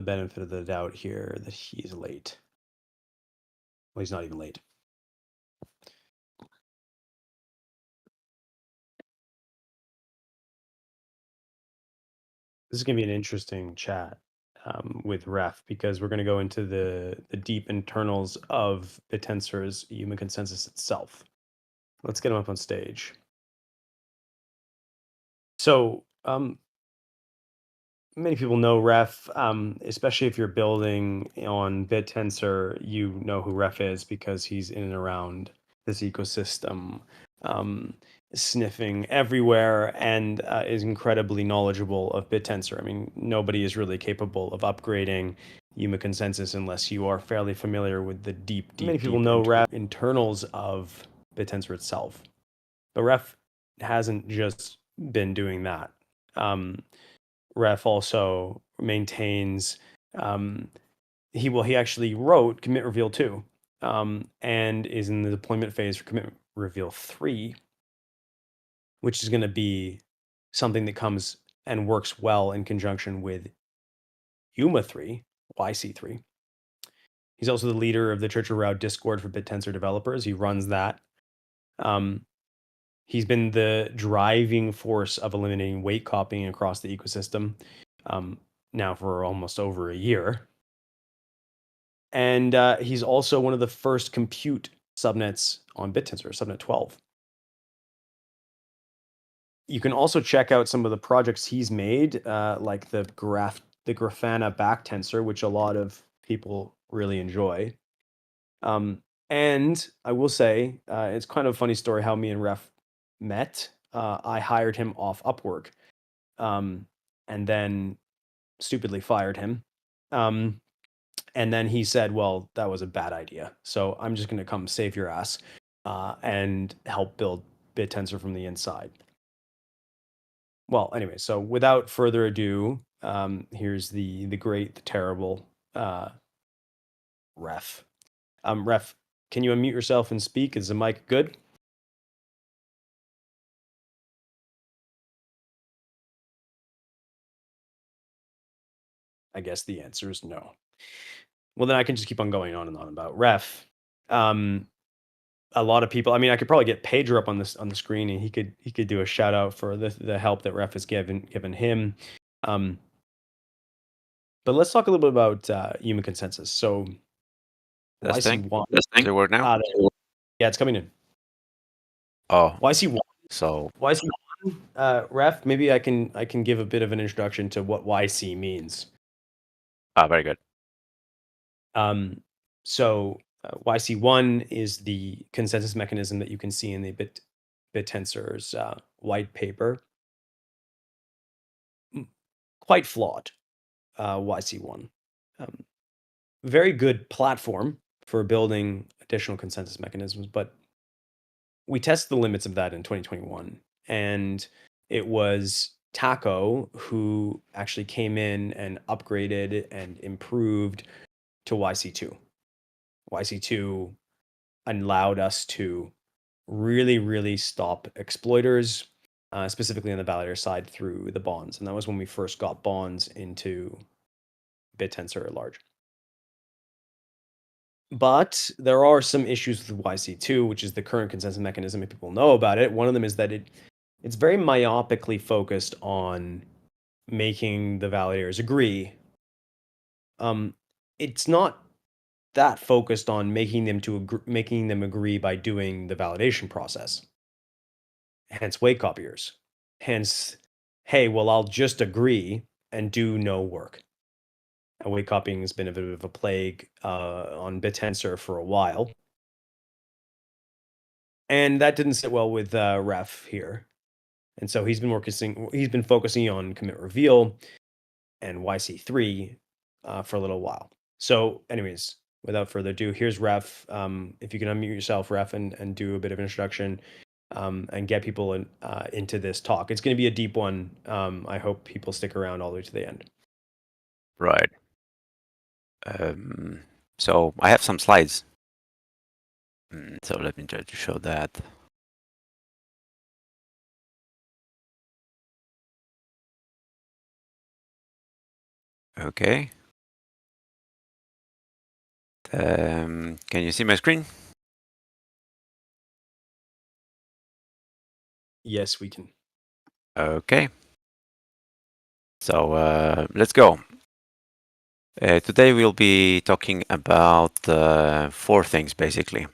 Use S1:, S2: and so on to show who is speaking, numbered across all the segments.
S1: the benefit of the doubt here that he's late. Well, he's not even late. This is going to be an interesting chat with Ref, because we're going to go into the deep internals of BitTensor's Yuma consensus itself. Let's get him up on stage. So many people know Ref, especially if you're building on BitTensor, you know who Ref is because he's in and around this ecosystem, sniffing everywhere, and is incredibly knowledgeable of BitTensor. I mean, nobody is really capable of upgrading Yuma consensus unless you are fairly familiar with the deep many people know Ref internals of BitTensor itself. But Ref hasn't just been doing that. Ref also maintains he actually wrote commit reveal 2 and is in the deployment phase for commit reveal 3, which is going to be something that comes and works well in conjunction with Yuma 3, YC3. He's also the leader of the Church of Route Discord for BitTensor developers. He runs that. He's been the driving force of eliminating weight copying across the ecosystem now for almost over a year. And he's also one of the first compute subnets on BitTensor, subnet 12. You can also check out some of the projects he's made, like the Grafana back tensor, which a lot of people really enjoy. And I will say, it's kind of a funny story how me and Ref met. I hired him off Upwork, and then stupidly fired him. And then he said, well, that was a bad idea. So I'm just going to come save your ass and help build BitTensor from the inside. Well, anyway, so without further ado, here's the great, the terrible Ref. Ref, can you unmute yourself and speak? Is the mic good? I guess the answer is no. Well, then I can just keep on going on and on about Ref. A lot of people, I mean, I could probably get Pedro up on the screen and he could do a shout out for the help that Ref has given him. But let's talk a little bit about Yuma consensus. So YC1.
S2: Does it work now?
S1: Yeah, it's coming in.
S2: Oh,
S1: YC1.
S2: so
S1: YC1, Ref, maybe I can give a bit of an introduction to what YC means.
S2: very good.
S1: So YC1 is the consensus mechanism that you can see in the BitTensor's white paper. Quite flawed, YC1. Very good platform for building additional consensus mechanisms, but we tested the limits of that in 2021, and it was Taco who actually came in and upgraded and improved to YC2. YC2 allowed us to really stop exploiters, specifically on the validator side through the bonds. And that was when we first got bonds into BitTensor at large. But there are some issues with YC2, which is the current consensus mechanism, if people know about it. One of them is that it's very myopically focused on making the validators agree. It's not that focused on making them agree by doing the validation process. Hence weight copiers. Hence, hey, well, I'll just agree and do no work. And weight copying has been a bit of a plague on BitTensor for a while. And that didn't sit well with Ref here. And so he's been focusing on commit reveal and YC3 for a little while. So anyways, without further ado, here's Ref. If you can unmute yourself, Ref, and do a bit of an introduction and get people into this talk. It's going to be a deep one. I hope people stick around all the way to the end.
S2: Right. So I have some slides. So let me try to show that. Okay. Can you see my screen?
S1: Yes, we can.
S2: Okay. So let's go. Today we'll be talking about 4 things basically.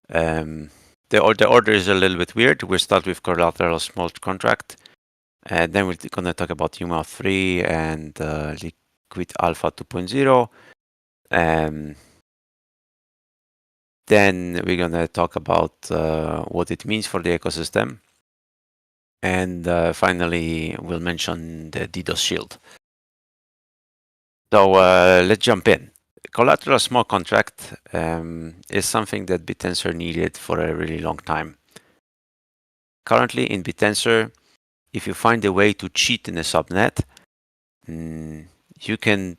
S2: The order is a little bit weird. We'll start with Collateral smart contract, and then we're going to talk about Yuma 3 and Liquid Alpha 2.0. Then we're going to talk about what it means for the ecosystem. And finally, we'll mention the DDoS shield. So let's jump in. Collateral smart contract is something that BitTensor needed for a really long time. Currently in BitTensor, if you find a way to cheat in a subnet, you can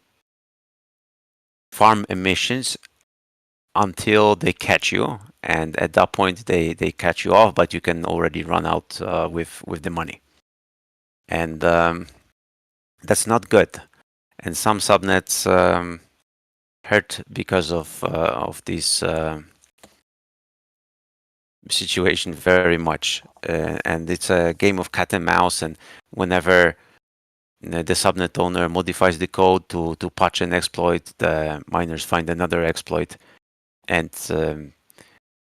S2: farm emissions until they catch you, and at that point they catch you off, but you can already run out with the money, and that's not good. And some subnets hurt because of this situation very much, and it's a game of cat and mouse. And whenever the subnet owner modifies the code to patch an exploit, the miners find another exploit, and the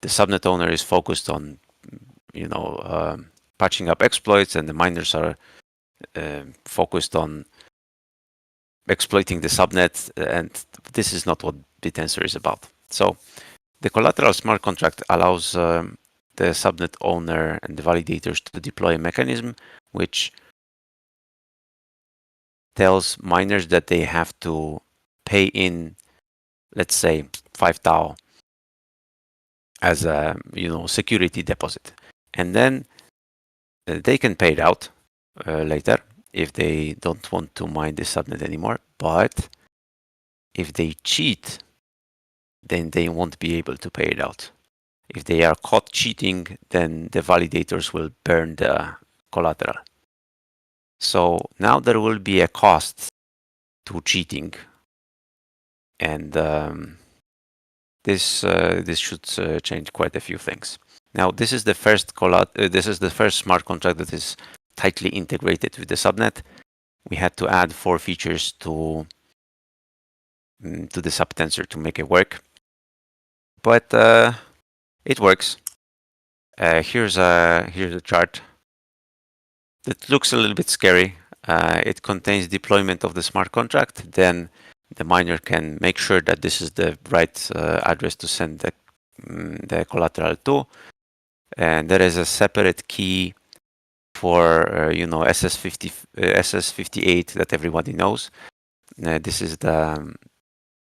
S2: subnet owner is focused on patching up exploits, and the miners are focused on exploiting the subnet, and this is not what BitTensor is about. So the Collateral smart contract allows the subnet owner and the validators to deploy a mechanism which tells miners that they have to pay in, let's say, 5 tau as a security deposit, and then they can pay it out later if they don't want to mine the subnet anymore. But if they cheat, then they won't be able to pay it out. If they are caught cheating, then the validators will burn the collateral. So now there will be a cost to cheating, and this should change quite a few things. Now this is the first smart contract that is tightly integrated with the subnet. We had to add 4 features to the subtensor to make it work, but it works. Here's a chart that looks a little bit scary. It contains deployment of the smart contract. Then the miner can make sure that this is the right address to send the collateral to, and there is a separate key for SS58 that everybody knows. This is the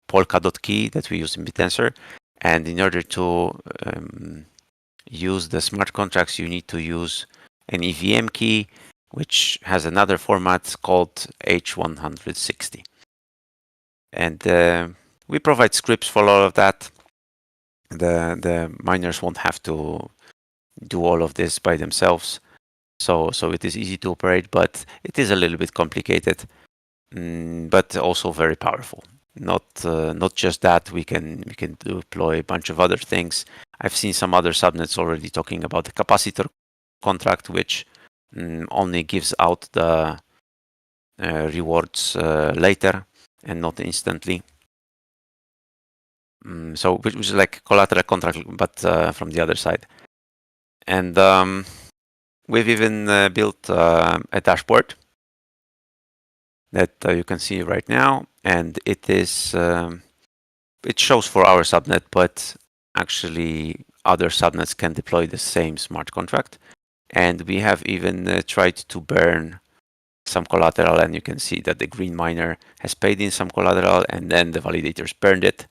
S2: Polkadot key that we use in BitTensor, and in order to use the smart contracts, you need to use an EVM key, which has another format called H160. And we provide scripts for all of that. The miners won't have to do all of this by themselves, so it is easy to operate, but it is a little bit complicated, but also very powerful. Not just that, we can deploy a bunch of other things. I've seen some other subnets already talking about the capacitor contract, which only gives out the rewards later and not instantly. So which is like collateral contract, but from the other side. And we've even built a dashboard that you can see right now, and it is it shows for our subnet, but actually other subnets can deploy the same smart contract. And we have even tried to burn some collateral, and you can see that the green miner has paid in some collateral, and then the validators burned it,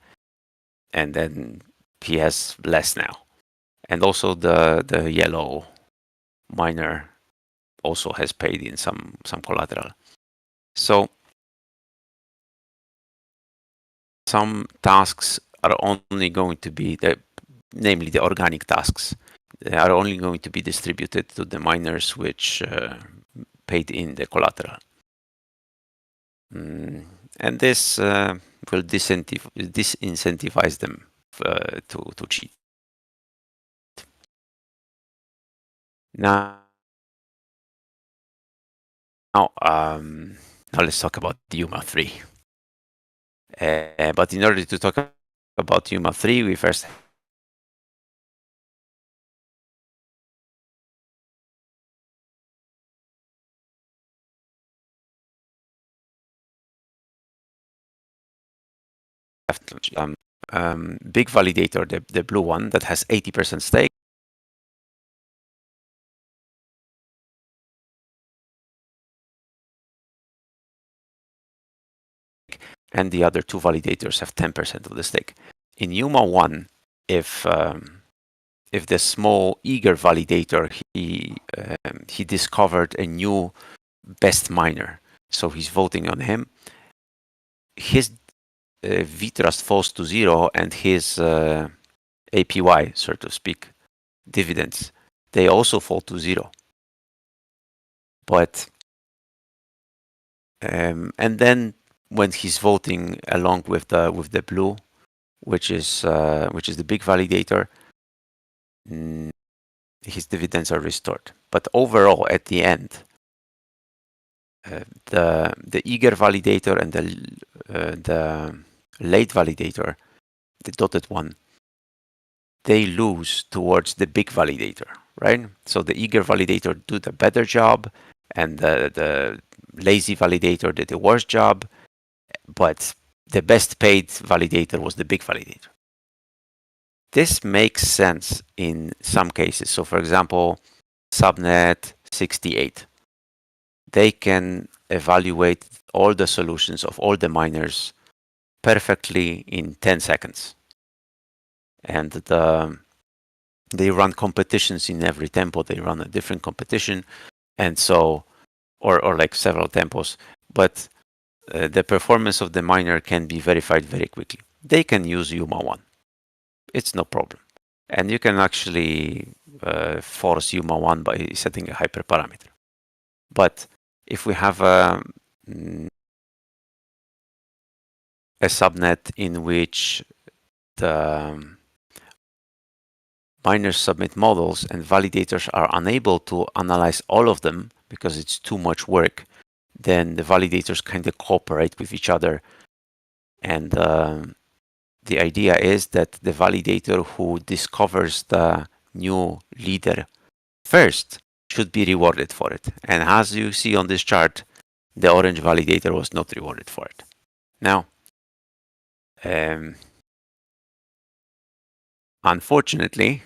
S2: and then he has less now. And also the yellow miner also has paid in some collateral. So some tasks are only going to be namely the organic tasks, they are only going to be distributed to the miners which paid in the collateral. And this will disincentivize them to cheat. Now, let's talk about Yuma 3. But in order to talk about Yuma 3, we first have big validator, the blue one that has 80% stake. And the other two validators have 10% of the stake. In Yuma 1, if the small eager validator, he discovered a new best miner, so he's voting on him, his VTrust falls to 0, and his APY, so to speak, dividends, they also fall to 0. But and then when he's voting along with the blue, which is the big validator, his dividends are restored. But overall, at the end, the eager validator and the late validator, the dotted one, they lose towards the big validator, right? So the eager validator did a better job, and the lazy validator did a worse job, but the best paid validator was the big validator. This makes sense in some cases. So for example, subnet 68, they can evaluate all the solutions of all the miners perfectly in 10 seconds. And they run competitions in every tempo. They run a different competition, and so, or like several tempos, but the performance of the miner can be verified very quickly. They can use Yuma 1. It's no problem. And you can actually force Yuma 1 by setting a hyperparameter. But if we have a subnet in which the miners submit models and validators are unable to analyze all of them because it's too much work, then the validators kind of cooperate with each other. And the idea is that the validator who discovers the new leader first should be rewarded for it. And as you see on this chart, the orange validator was not rewarded for it. Now, unfortunately,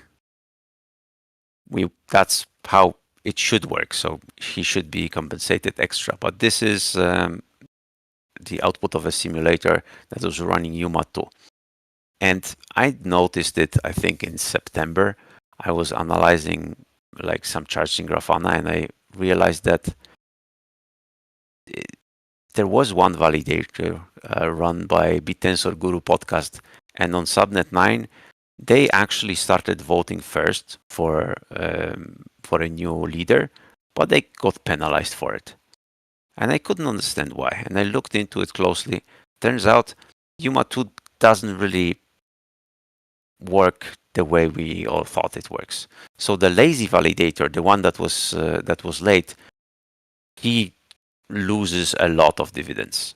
S2: that's how it should work. So he should be compensated extra. But this is the output of a simulator that was running Yuma 2. And I noticed it, I think, in September. I was analyzing like some charts in Grafana, and I realized that there was one validator run by BitTensor Guru podcast, and on Subnet 9, they actually started voting first for a new leader, but they got penalized for it. And I couldn't understand why. And I looked into it closely. Turns out Yuma 2 doesn't really work the way we all thought it works. So the lazy validator, the one that was late, he loses a lot of dividends.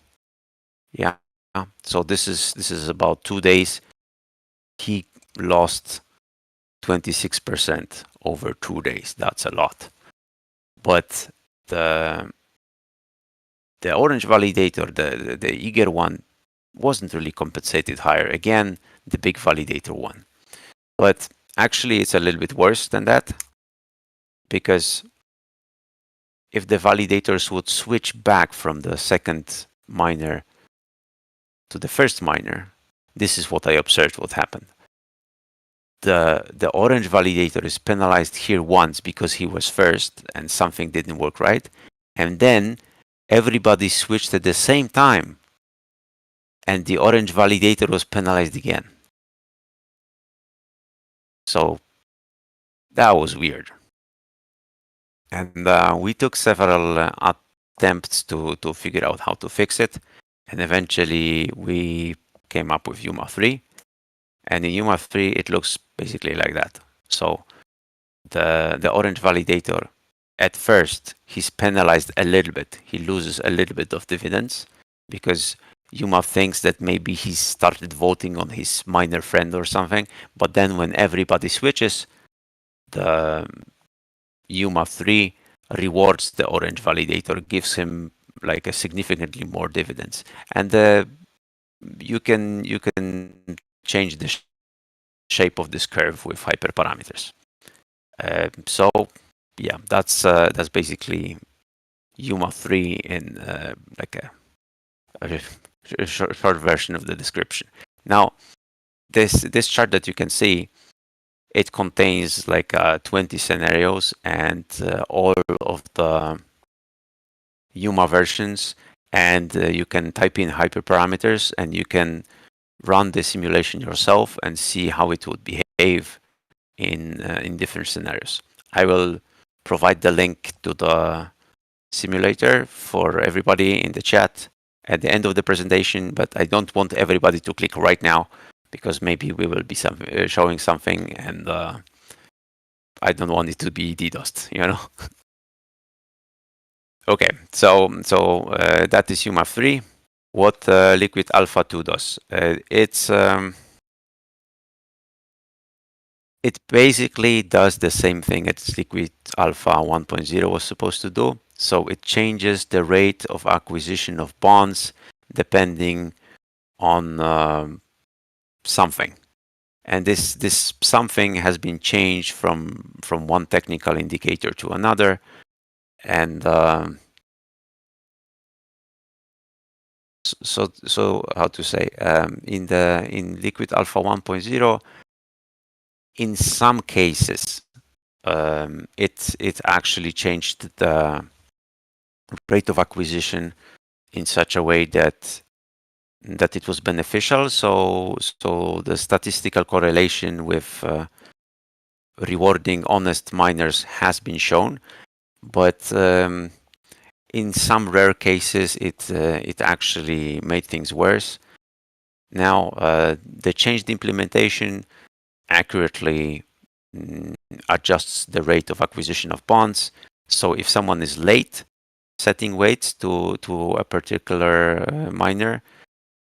S2: Yeah. So this is about 2 days. He lost 26% over 2 days. That's a lot. But the orange validator, the eager one, wasn't really compensated higher. Again, the big validator won. But actually, it's a little bit worse than that, because if the validators would switch back from the second miner to the first miner, this is what I observed what happened. The orange validator is penalized here once because he was first and something didn't work right. And then everybody switched at the same time, and the orange validator was penalized again. So that was weird. And we took several attempts to figure out how to fix it. And eventually we came up with Yuma 3. And in Yuma 3, it looks basically like that. So the orange validator, at first, he's penalized a little bit. He loses a little bit of dividends because Yuma thinks that maybe he started voting on his miner friend or something. But then when everybody switches, the Yuma 3 rewards the orange validator, gives him like a significantly more dividends. And you can change the shape of this curve with hyperparameters. So yeah, that's basically Yuma 3 in like a short version of the description. Now, this chart that you can see, it contains like 20 scenarios and all of the Yuma versions, and you can type in hyperparameters and you can run the simulation yourself and see how it would behave in different scenarios. I will provide the link to the simulator for everybody in the chat at the end of the presentation, but I don't want everybody to click right now because maybe we will be showing something and I don't want it to be DDoSed, you know. Okay, so that is Yuma 3. What Liquid Alpha 2 does, it basically does the same thing as Liquid Alpha 1.0 was supposed to do. So it changes the rate of acquisition of bonds depending on something. And this something has been changed from one technical indicator to another. And so how to say, in Liquid Alpha 1.0, in some cases, it actually changed the rate of acquisition in such a way that it was beneficial. So the statistical correlation with rewarding honest miners has been shown, but in some rare cases, it actually made things worse. Now the changed implementation accurately adjusts the rate of acquisition of bonds. So if someone is late setting weights to a particular miner,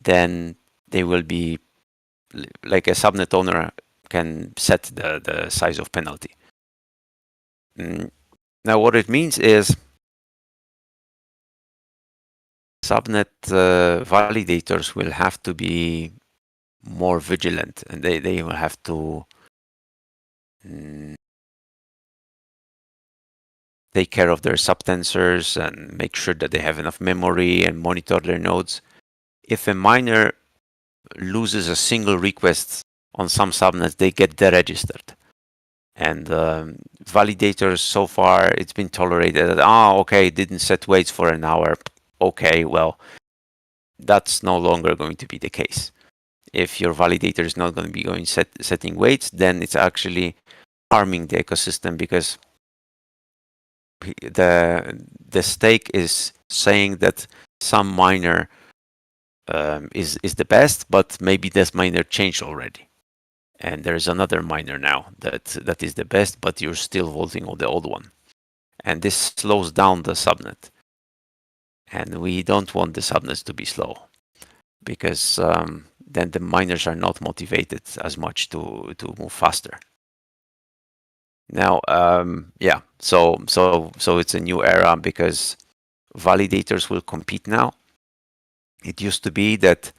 S2: then they will be like a subnet owner can set the size of penalty. Now what it means is subnet validators will have to be more vigilant, and they will have to take care of their subtensors and make sure that they have enough memory and monitor their nodes. If a miner loses a single request on some subnets, they get deregistered. And validators, so far, it's been tolerated that, okay, didn't set weights for an hour. Okay, well, that's no longer going to be the case. If your validator is not going to be setting weights, then it's actually harming the ecosystem because the stake is saying that some miner is the best, but maybe this miner changed already, and there's another miner now that is the best, but you're still voting on the old one, and this slows down the subnet. And we don't want the subnets to be slow because then the miners are not motivated as much to move faster. Now, yeah, so it's a new era because validators will compete now. It used to be that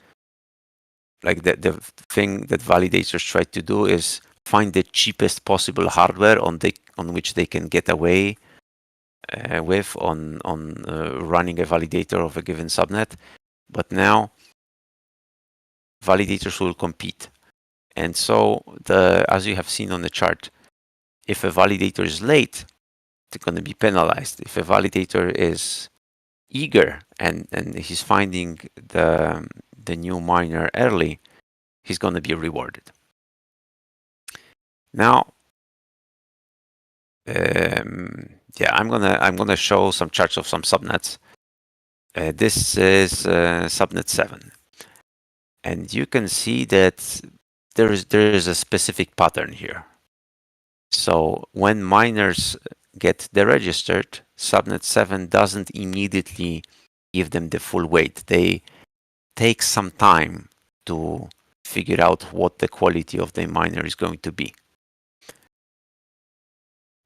S2: like the thing that validators try to do is find the cheapest possible hardware on which they can get away with on running a validator of a given subnet. But now validators will compete. And so as you have seen on the chart, if a validator is late, they're going to be penalized. If a validator is eager and he's finding the new miner early, he's going to be rewarded. Now, yeah, I'm gonna show some charts of some subnets, This is subnet 7. And you can see that there is a specific pattern here. So when miners get deregistered, subnet 7 doesn't immediately give them the full weight. They take some time to figure out what the quality of the miner is going to be.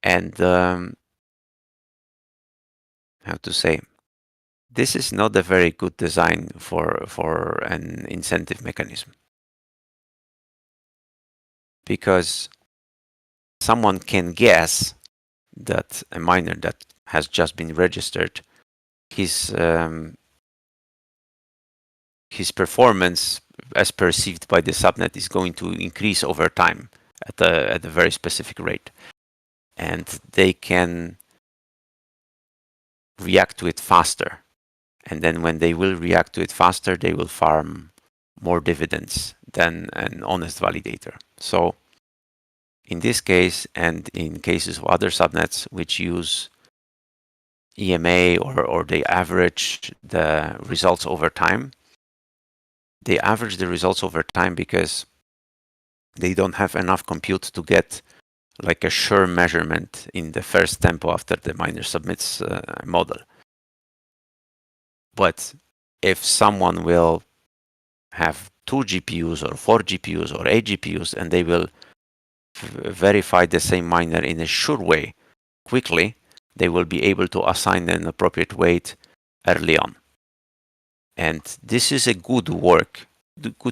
S2: And how to say, this is not a very good design for an incentive mechanism, because someone can guess that a miner that has just been registered, his performance as perceived by the subnet is going to increase over time at a very specific rate, and they can react to it faster. And then when they will react to it faster, they will farm more dividends than an honest validator. So in this case, and in cases of other subnets which use EMA or they average the results over time, they average the results over time because they don't have enough compute to get like a sure measurement in the first tempo after the miner submits a model. But if someone will have 2 GPUs or 4 GPUs or 8 GPUs, and they will verify the same miner in a sure way quickly, they will be able to assign an appropriate weight early on. And this is a good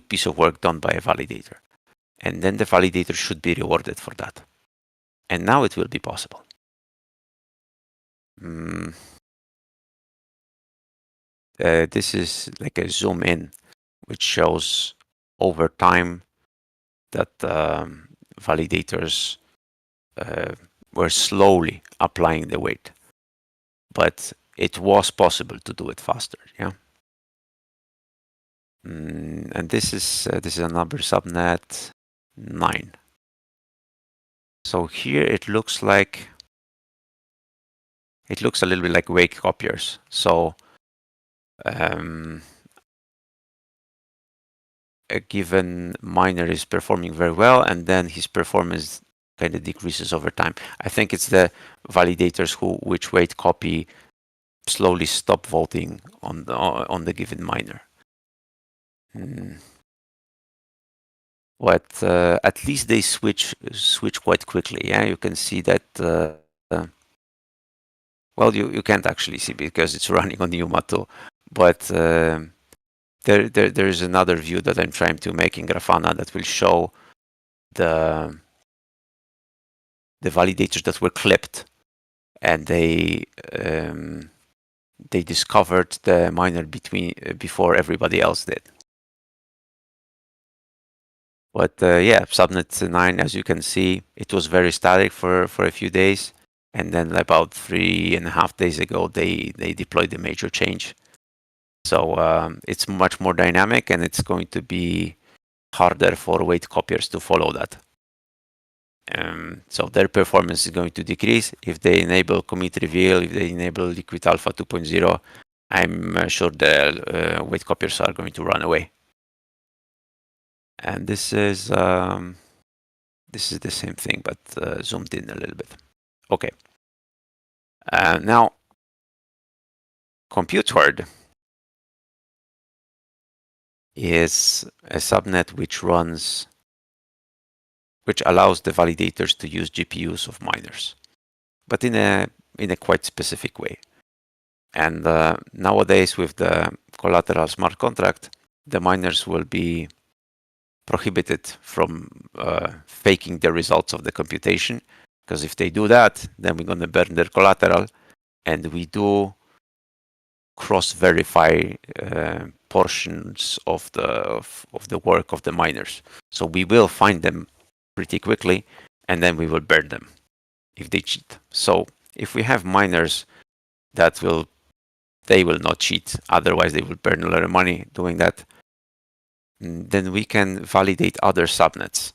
S2: piece of work done by a validator. And then the validator should be rewarded for that. And now it will be possible. This is like a zoom in, which shows over time that validators were slowly applying the weight, but it was possible to do it faster. Yeah. And this is another subnet 9. So here it looks a little bit like wake copiers. So a given miner is performing very well, and then his performance kind of decreases over time. I think it's the validators which wait copy slowly stop voting on the given miner. But at least they switch quite quickly. Yeah, you can see that. Well, you can't actually see because it's running on Yuma too. But there is another view that I'm trying to make in Grafana that will show the validators that were clipped, and they discovered the miner before everybody else did. But yeah, subnet 9, as you can see, it was very static for a few days, and then about 3.5 days ago, they deployed a major change. So it's much more dynamic, and it's going to be harder for wait copiers to follow that. So their performance is going to decrease. If they enable commit reveal, if they enable liquid alpha 2.0, I'm sure the wait copiers are going to run away. And this is the same thing, but zoomed in a little bit. Okay. Now, compute horde is a subnet which allows the validators to use GPUs of miners, but in a quite specific way. And nowadays, with the Collateral smart contract, the miners will be prohibited from faking the results of the computation, because if they do that, then we're going to burn their collateral, and we do cross-verify portions of the work of the miners. So we will find them pretty quickly, and then we will burn them if they cheat. So if we have miners that they will not cheat, otherwise they will burn a lot of money doing that, then we can validate other subnets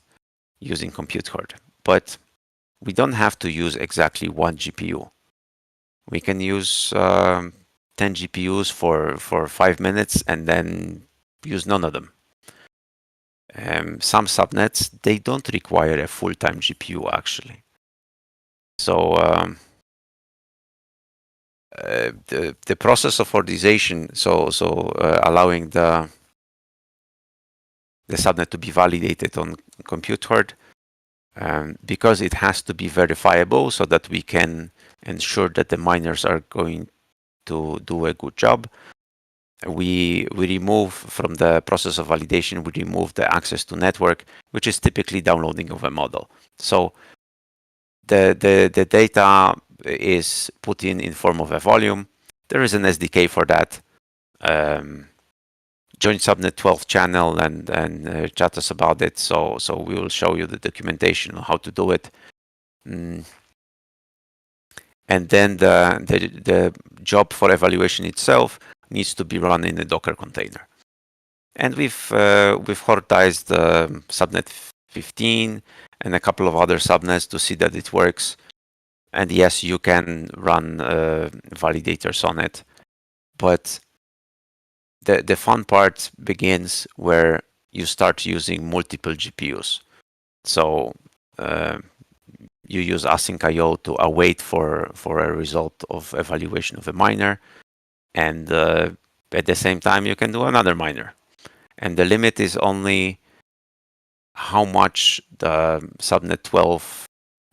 S2: using compute horde. But we don't have to use exactly one GPU. We can use 10 GPUs for 5 minutes and then use none of them. Some subnets, they don't require a full-time GPU actually. So the process of hordization, allowing the subnet to be validated on compute horde, because it has to be verifiable so that we can ensure that the miners are going to do a good job. We remove from the process of validation, we remove the access to network, which is typically downloading of a model. So the data is put in form of a volume. There is an SDK for that. Join subnet 12 channel and chat us about it. So we will show you the documentation on how to do it. And then the job for evaluation itself needs to be run in a Docker container. And we've hordized subnet 15 and a couple of other subnets to see that it works. And yes, you can run validators on it, but the fun part begins where you start using multiple GPUs. So you use async IO to await for a result of evaluation of a miner, and at the same time you can do another miner. And the limit is only how much the subnet 12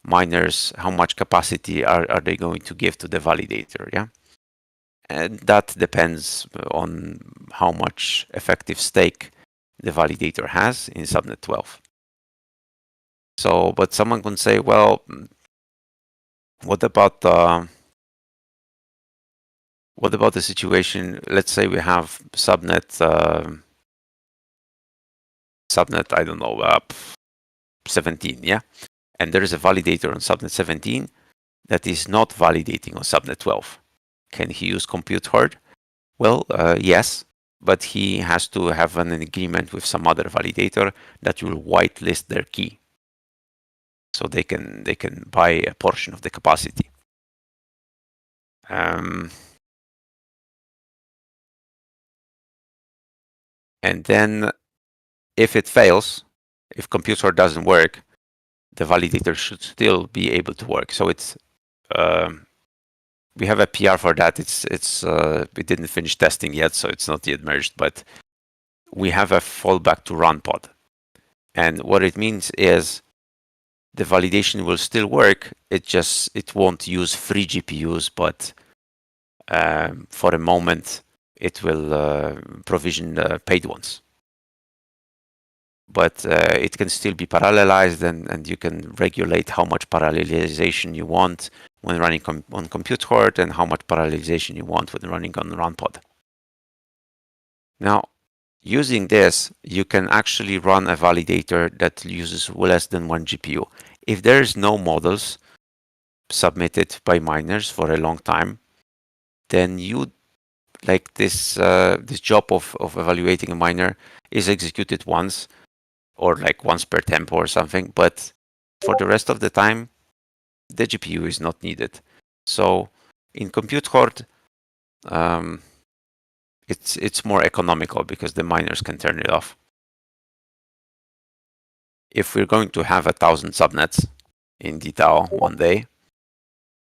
S2: miners, how much capacity are they going to give to the validator, yeah? And that depends on how much effective stake the validator has in subnet 12. So, but someone can say, well, what about the situation? Let's say we have subnet, I don't know, 17, yeah? And there is a validator on subnet 17 that is not validating on subnet 12. Can he use compute horde? Well, yes, but he has to have an agreement with some other validator that will whitelist their key, so they can buy a portion of the capacity. And then if it fails, if compute horde doesn't work, the validator should still be able to work. So it's we have a PR for that. We didn't finish testing yet, so it's not yet merged, but we have a fallback to run pod. And what it means is the validation will still work. It won't use free GPUs, but for a moment it will provision paid ones. But it can still be parallelized, and you can regulate how much parallelization you want when running on compute horde and how much parallelization you want when running on run pod. Now, using this, you can actually run a validator that uses less than one GPU. If there's no models submitted by miners for a long time, then you like this job of evaluating a miner is executed once, or like once per tempo or something, but for the rest of the time, the GPU is not needed. So in compute horde, it's more economical because the miners can turn it off. If we're going to have 1,000 subnets in DTAO one day,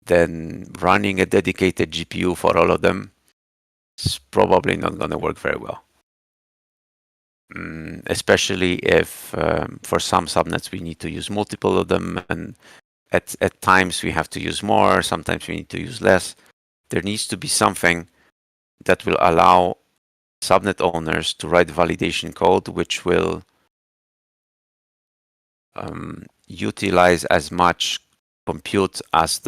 S2: then running a dedicated GPU for all of them is probably not going to work very well. Especially if for some subnets we need to use multiple of them, and at times we have to use more, sometimes we need to use less. There needs to be something that will allow subnet owners to write validation code which will utilize as much compute as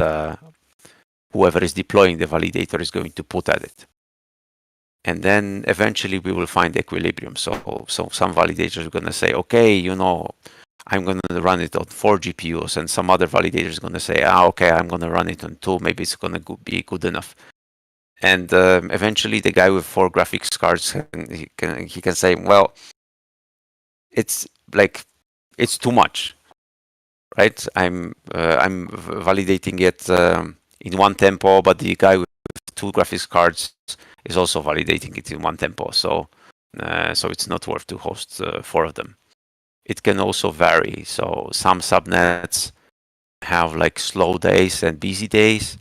S2: whoever is deploying the validator is going to put at it. And then eventually we will find equilibrium. So some validators are going to say, okay, I'm going to run it on 4 GPUs, and some other validator is going to say, okay, I'm going to run it on 2. Maybe it's going to be good enough. And eventually the guy with 4 graphics cards, he can say, well, it's too much, right? I'm validating it in one tempo, but the guy with 2 graphics cards is also validating it in one tempo. So it's not worth to host 4 of them. It can also vary. So some subnets have like slow days and busy days.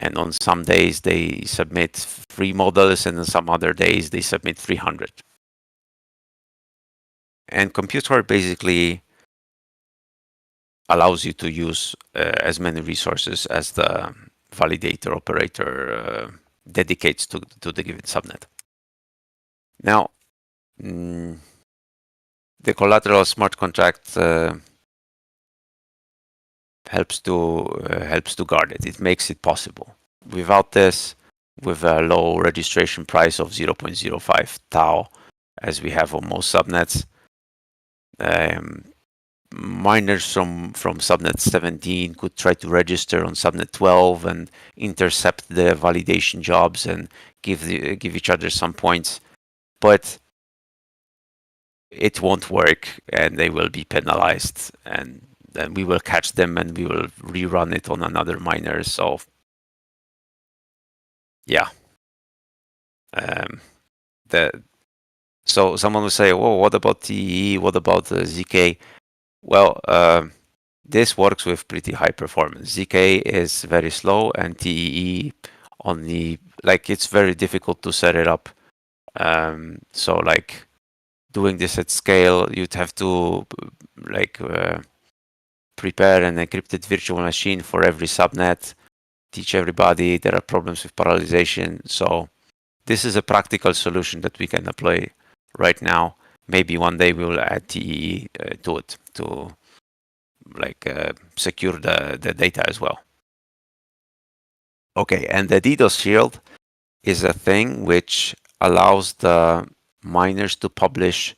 S2: And on some days they submit 3 models, and on some other days they submit 300. And Compute Horde basically allows you to use as many resources as the validator operator dedicates to the given subnet. Now, the Collateral smart contract helps to guard it. It makes it possible. Without this, with a low registration price of 0.05 tau, as we have on most subnets, miners from subnet 17 could try to register on subnet 12 and intercept the validation jobs and give each other some points, but it won't work, and they will be penalized, and then we will catch them and we will rerun it on another miner. So yeah, so someone will say, "Oh, what about TEE? What about ZK?" Well, this works with pretty high performance. ZK is very slow, and TEE only, like, it's very difficult to set it up. So like doing this at scale, you'd have to like prepare an encrypted virtual machine for every subnet, teach everybody. There are problems with parallelization. So this is a practical solution that we can apply right now. Maybe one day we will add TEE to it to like secure the data as well. Okay, and the DDoS shield is a thing which allows the miners to publish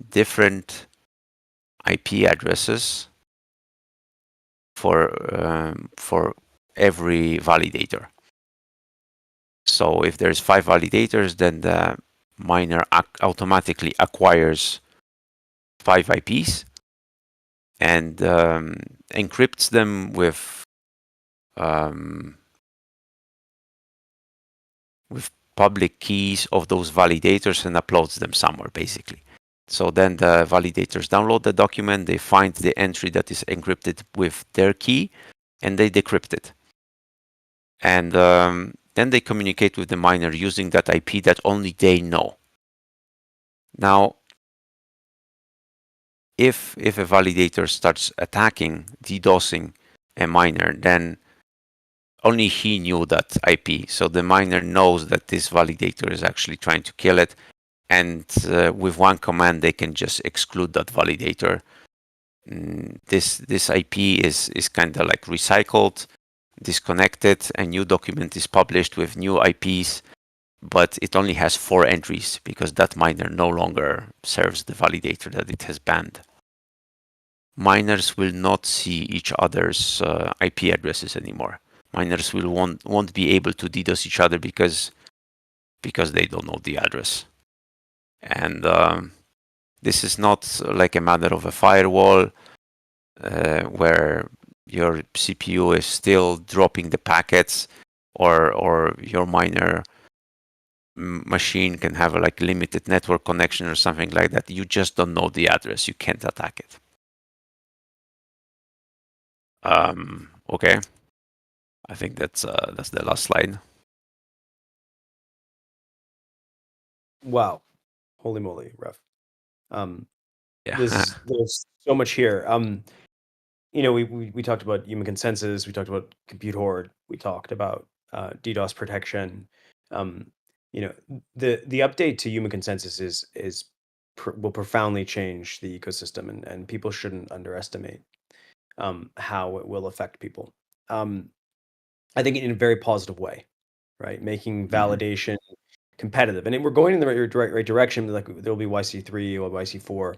S2: different IP addresses for every validator. So if there's 5 validators, then the miner automatically acquires 5 IPs and encrypts them with public keys of those validators and uploads them somewhere, basically. So then the validators download the document, they find the entry that is encrypted with their key, and they decrypt it. And then they communicate with the miner using that IP that only they know. Now, if a validator starts attacking, DDoSing a miner, then only he knew that IP. So the miner knows that this validator is actually trying to kill it. And with one command, they can just exclude that validator. This IP is kind of like recycled, disconnected. A new document is published with new IPs, but it only has 4 entries because that miner no longer serves the validator that it has banned. Miners will not see each other's IP addresses anymore. Miners won't be able to DDoS each other because they don't know the address. And this is not like a matter of a firewall where your CPU is still dropping the packets, or your miner machine can have a like limited network connection or something like that. You just don't know the address. You can't attack it. Okay. I think that's the last slide.
S1: Wow, holy moly, Ref.
S2: Yeah.
S1: There's so much here. You know, we talked about Yuma consensus, we talked about Compute Horde, we talked about DDoS protection. You know, the update to Yuma consensus will profoundly change the ecosystem, and people shouldn't underestimate how it will affect people. I think in a very positive way, right? Making validation competitive, and we're going in the right direction. Like there'll be YC3 or YC4.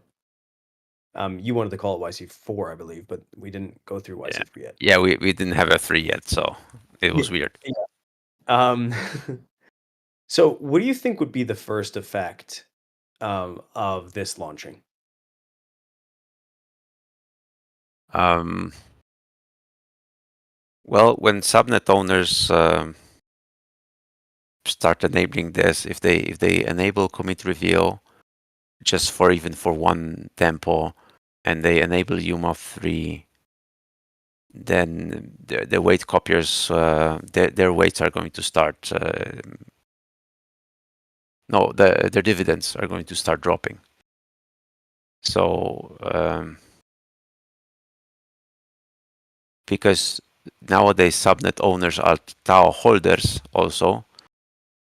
S1: You wanted to call it YC4, I believe, but we didn't go through YC3 yet.
S2: Yeah, we didn't have a 3 yet, so it was weird.
S1: Yeah. So what do you think would be the first effect of this launching?
S2: Well, when subnet owners start enabling this, if they enable commit reveal just for even for one tempo, and they enable Yuma 3, then the weight copiers, their weights are going to start. No, their dividends are going to start dropping. So because nowadays subnet owners are Tau holders also,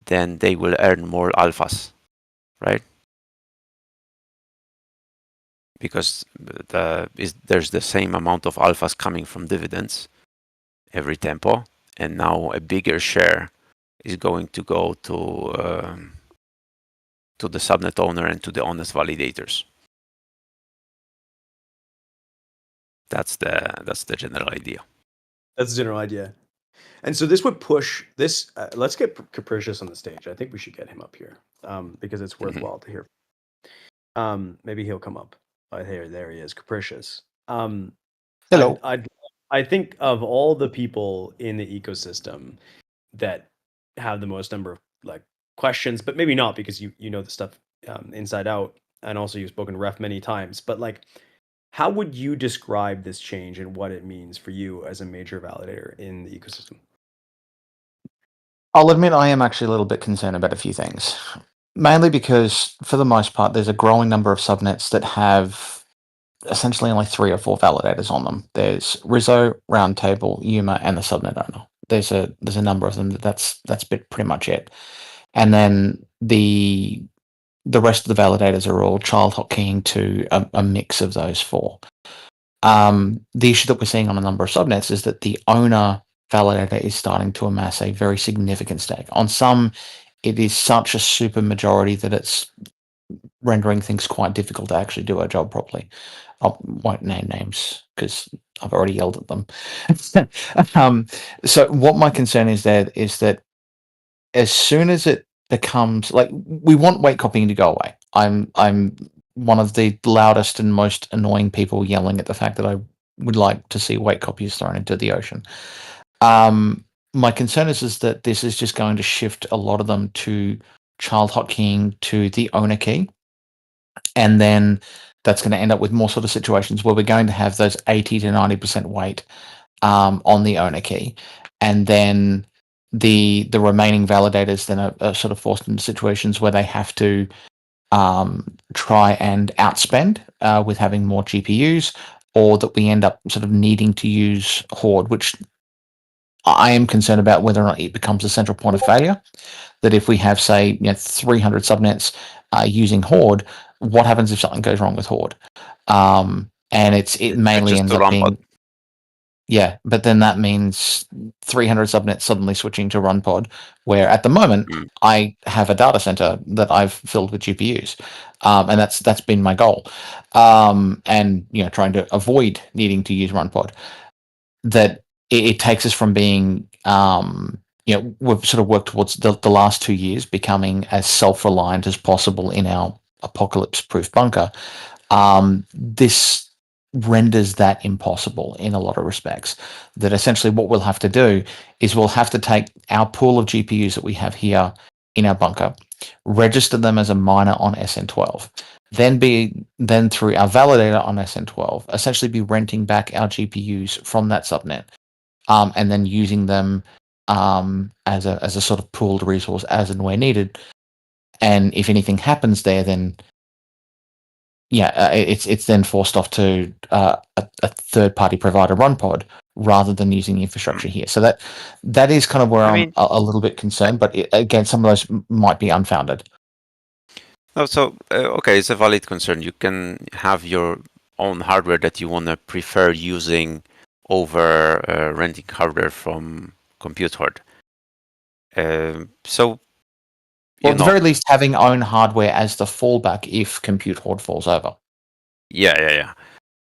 S2: then they will earn more alphas, right? Because there's the same amount of alphas coming from dividends every tempo, and now a bigger share is going to go to the subnet owner and to the honest validators. That's the general idea.
S1: That's the general idea. And so this would push this. Let's get Capricious on the stage. I think we should get him up here because it's worthwhile to hear. Maybe he'll come up. There he is, Capricious.
S3: Hello.
S1: I think of all the people in the ecosystem that have the most number of like questions, but maybe not because you know the stuff inside out, and also you've spoken to Ref many times. But like, how would you describe this change and what it means for you as a major validator in the ecosystem?
S3: I'll admit I am actually a little bit concerned about a few things. Mainly because, for the most part, there's a growing number of subnets that have essentially only 3 or 4 validators on them. There's Rizzo, Roundtable, Yuma, and the subnet owner. There's a number of them that's pretty much it. And then the rest of the validators are all child hotkeying to a mix of those 4. The issue that we're seeing on a number of subnets is that the owner validator is starting to amass a very significant stake. On some, it is such a super majority that it's rendering things quite difficult to actually do our job properly. I won't name names because I've already yelled at them. So what my concern is there is that as soon as it becomes like, we want weight copying to go away. I'm one of the loudest and most annoying people yelling at the fact that I would like to see weight copies thrown into the ocean. My concern is that this is just going to shift a lot of them to child hotkeying to the owner key. And then that's going to end up with more sort of situations where we're going to have those 80 to 90% weight on the owner key. And then the remaining validators then are sort of forced into situations where they have to try and outspend with having more GPUs, or that we end up sort of needing to use Horde, which I am concerned about whether or not it becomes a central point of failure. That if we have, say, 300 subnets using Horde, what happens if something goes wrong with Horde? And it mainly ends up being... Yeah, but then that means 300 subnets suddenly switching to run pod, where at the moment I have a data center that I've filled with GPUs, and that's been my goal. And trying to avoid needing to use run pod. That it takes us from being we've sort of worked towards the last 2 years becoming as self-reliant as possible in our apocalypse-proof bunker. This renders that impossible in a lot of respects. That essentially what we'll have to do is we'll have to take our pool of GPUs that we have here in our bunker, register them as a miner on SN12, then through our validator on SN12, essentially be renting back our GPUs from that subnet, and then using them as a sort of pooled resource as and where needed. And if anything happens there, then it's then forced off to a third-party provider run pod rather than using the infrastructure here. So that is kind of where I'm a little bit concerned. But again, some of those might be unfounded.
S2: Oh, so okay, it's a valid concern. You can have your own hardware that you want to prefer using over renting hardware from Compute Horde.
S3: Well, at the very least, having own hardware as the fallback if Compute Horde falls over.
S2: Yeah.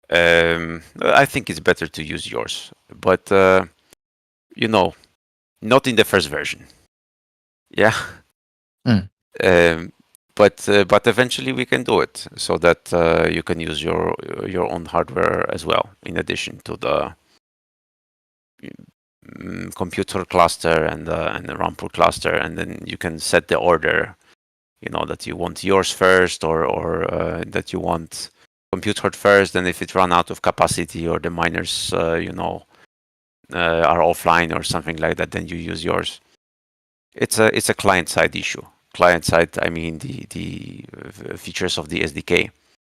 S2: I think it's better to use yours, but not in the first version. Yeah. But eventually we can do it so that you can use your own hardware as well, in addition to the computer cluster and the RAM pool cluster, and then you can set the order. That you want yours first, or that you want compute horde first. And if it run out of capacity or the miners, are offline or something like that, then you use yours. It's a client-side issue. Client-side, I mean the features of the SDK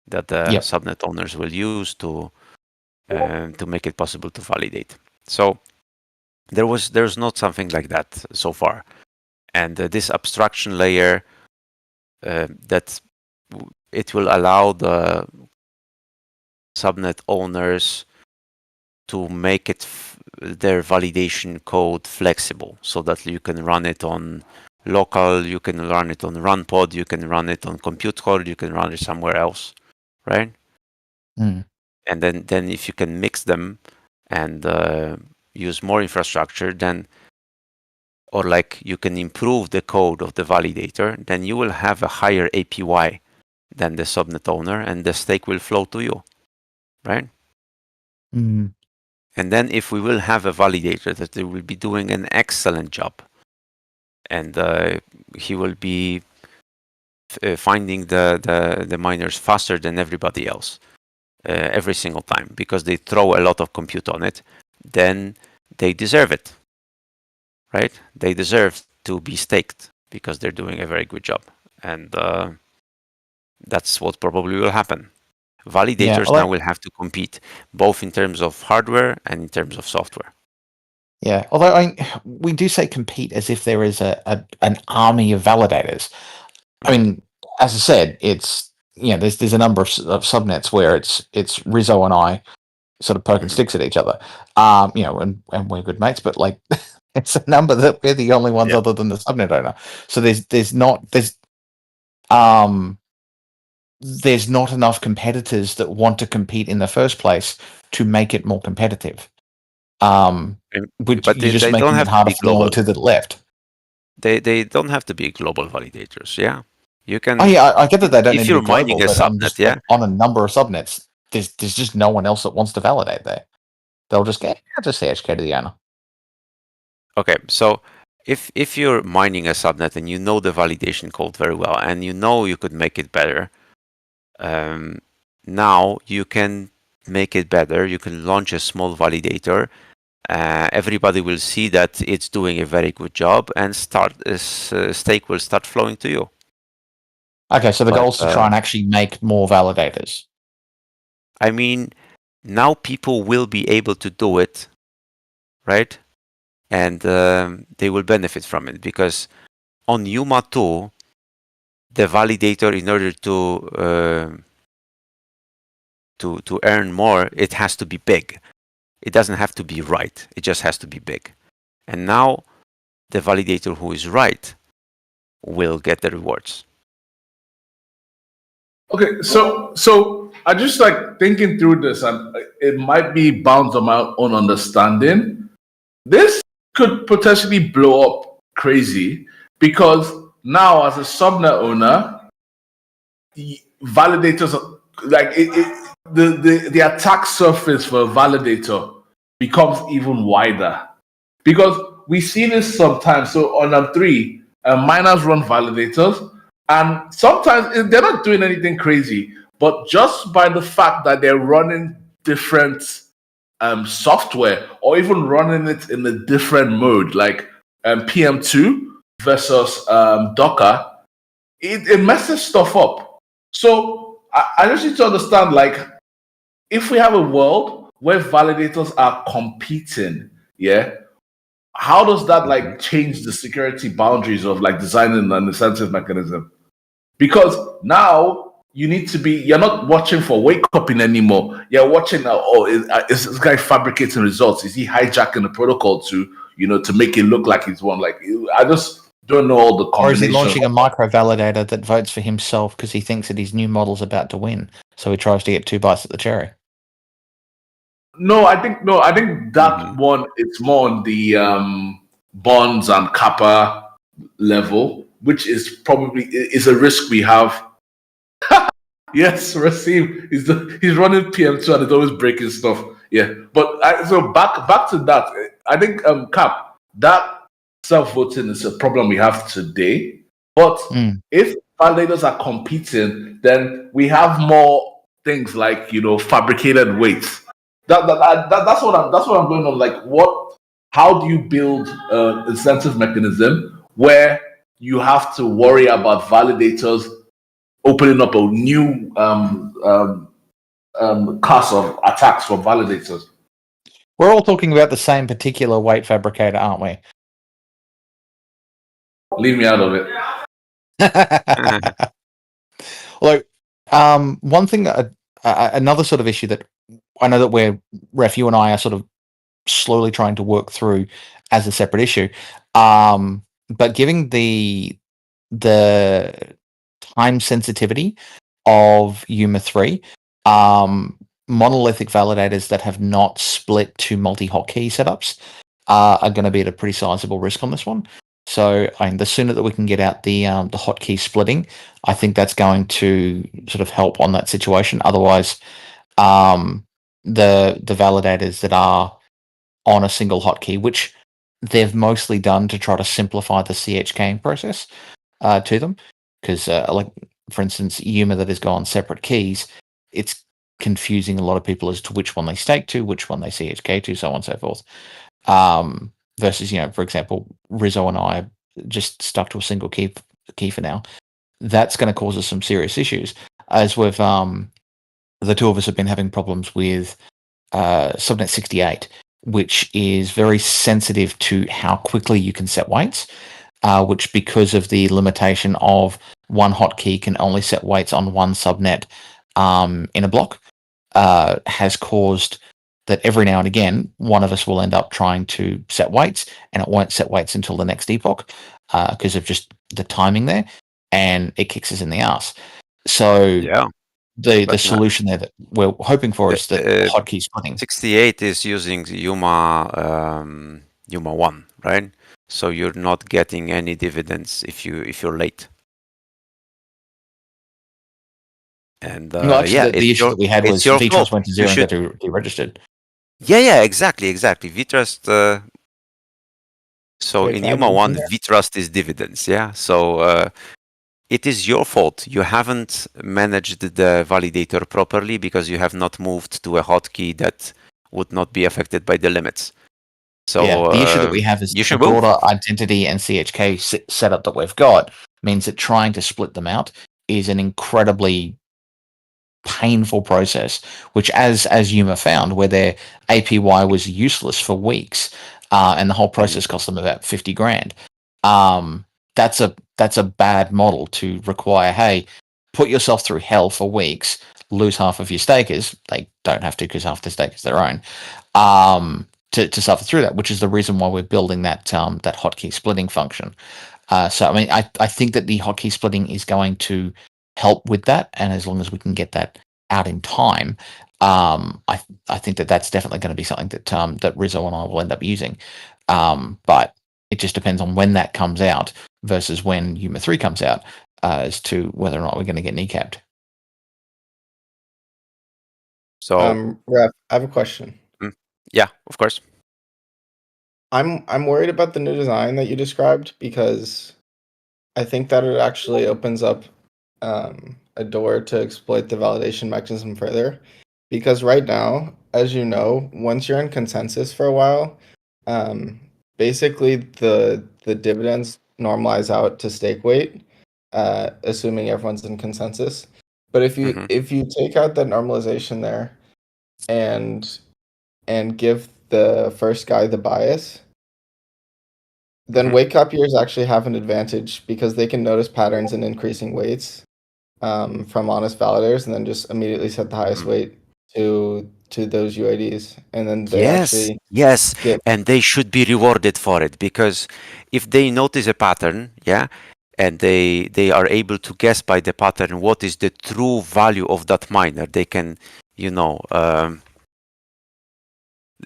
S2: that the subnet owners will use to make it possible to validate. So there's not something like that so far, and this abstraction layer that it will allow the subnet owners to make it their validation code flexible, so that you can run it on local, you can run it on run pod, you can run it on compute horde, you can run it somewhere else, right? And then if you can mix them and use more infrastructure, then or like you can improve the code of the validator, then you will have a higher APY than the subnet owner, and the stake will flow to you, right? And then if we will have a validator that they will be doing an excellent job, and he will be finding the miners faster than everybody else every single time, because they throw a lot of compute on it, then they deserve it, right? They deserve to be staked because they're doing a very good job. And that's what probably will happen. Validators now will have to compete both in terms of hardware and in terms of software.
S3: Yeah, although we do say compete as if there is an army of validators. I mean, as I said, it's there's a number of subnets where it's Rizzo and I sort of poking sticks at each other, and we're good mates, but like it's a number that we're the only ones other than the subnet owner. So there's not enough competitors that want to compete in the first place to make it more competitive. But you're just making it harder for the only two that left.
S2: They don't have to be global validators. Yeah, you can.
S3: Oh yeah, I get that they don't need
S2: if
S3: to
S2: you're
S3: be global,
S2: mining a
S3: but
S2: subnet,
S3: like, on a number of subnets, there's just no one else that wants to validate there. They'll just get just CHK to the owner. Okay,
S2: so if you're mining a subnet and you know the validation code very well, and you could make it better, now you can make it better. You can launch a small validator. Everybody will see that it's doing a very good job, and stake will start flowing to you.
S3: Okay, so the goal is to try and actually make more validators.
S2: I mean, now people will be able to do it, right? And they will benefit from it, because on Yuma 2, the validator, in order to earn more, it has to be big. It doesn't have to be right. It just has to be big. And now the validator who is right will get the rewards.
S4: Okay, so I just like thinking through this, and it might be bounds on my own understanding. This could potentially blow up crazy, because now as a subnet owner, validators like the attack surface for a validator becomes even wider, because we see this sometimes. So on 3, miners run validators, and sometimes they're not doing anything crazy, but just by the fact that they're running different software, or even running it in a different mode, like PM2 versus Docker, it messes stuff up. So I just need to understand, like, if we have a world where validators are competing, how does that like change the security boundaries of like designing an incentive mechanism? Because now you're not watching for wake upping anymore. You're watching, is this guy fabricating results? Is he hijacking the protocol to make it look like he's won? Like, I just don't know all the combinations.
S3: Or is he launching a micro validator that votes for himself because he thinks that his new model's about to win, so he tries to get 2 bites at the cherry?
S4: No, I think that one, it's more on the bonds and kappa level, which is probably is a risk we have. Yes, Rasim, he's running PM2 and it's always breaking stuff. Yeah, but so back to that. I think Cap, that self-voting is a problem we have today. But if validators are competing, then we have more things like fabricated weights. That's what I'm going on. Like, how do you build an incentive mechanism where you have to worry about validators opening up a new class of attacks for validators?
S3: We're all talking about the same particular weight fabricator, aren't we?
S4: Leave me out of it.
S3: Look, one thing, another sort of issue that I know that Ref, you and I are sort of slowly trying to work through as a separate issue, but giving the time sensitivity of Yuma 3, monolithic validators that have not split to multi-hotkey setups are going to be at a pretty sizable risk on this one. So the sooner that we can get out the hotkey splitting, I think that's going to sort of help on that situation. Otherwise, the validators that are on a single hotkey, which they've mostly done to try to simplify the CHKing process to them, because like for instance, Yuma that has gone separate keys, it's confusing a lot of people as to which one they stake to, which one they CHK to, so on and so forth. Versus, for example, Rizzo and I are just stuck to a single key for now. That's going to cause us some serious issues, as with the two of us have been having problems with subnet 68, which is very sensitive to how quickly you can set weights, which, because of the limitation of one hotkey can only set weights on one subnet in a block, has caused that every now and again, one of us will end up trying to set weights, and it won't set weights until the next epoch because of just the timing there, and it kicks us in the ass. So the solution there that we're hoping for is that hotkey splitting.
S2: 68 is using Yuma 1, right? So you're not getting any dividends if you're late. And
S3: the issue that we had was VTrust went to zero and got deregistered.
S2: Yeah, exactly. VTrust. So in Yuma 1, VTrust is dividends. Yeah. So it is your fault. You haven't managed the validator properly because you have not moved to a hotkey that would not be affected by the limits. So
S3: the issue that we have is the broader identity and CHK setup that we've got means that trying to split them out is an incredibly painful process, which as Yuma found, where their APY was useless for weeks, and the whole process cost them about 50 grand. That's a bad model to require, hey, put yourself through hell for weeks, lose half of your stakers. They don't have to, because half the stakers their own, to suffer through that, which is the reason why we're building that hotkey splitting function. So I think that the hotkey splitting is going to help with that, and as long as we can get that out in time, I think that that's definitely going to be something that Rizzo and I will end up using. But it just depends on when that comes out versus when Yuma 3 comes out, as to whether or not we're going to get kneecapped.
S2: So,
S5: Ref, I have a question.
S2: Yeah, of course.
S5: I'm worried about the new design that you described, because I think that it actually opens up a door to exploit the validation mechanism further. Because right now, as you know, once you're in consensus for a while, basically the dividends normalize out to stake weight, assuming everyone's in consensus. But if you take out that normalization there and give the first guy the bias, then wake up years actually have an advantage, because they can notice patterns in increasing weights from honest validators, and then just immediately set the highest weight to those UIDs, and then they
S2: yes, and they should be rewarded for it, because if they notice a pattern, and they are able to guess by the pattern what is the true value of that miner, they can,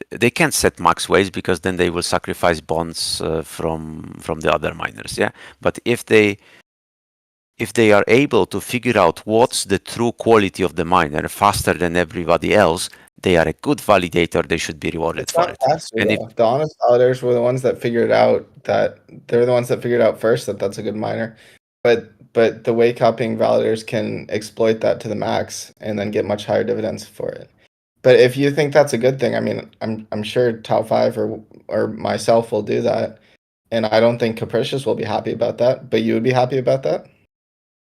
S2: they can't set max weights, because then they will sacrifice bonds from the other miners. But if they if they are able to figure out what's the true quality of the miner faster than everybody else, they are a good validator. They should be rewarded
S5: It's
S2: for
S5: not
S2: it.
S5: faster
S2: And if
S5: though. The honest validators were the ones that figured out that they're the ones that figured out first that that's a good miner. But the way copying validators can exploit that to the max and then get much higher dividends for it. But if you think that's a good thing, I mean, I'm sure Tau 5 or myself will do that, and I don't think Capricious will be happy about that. But you would be happy about that?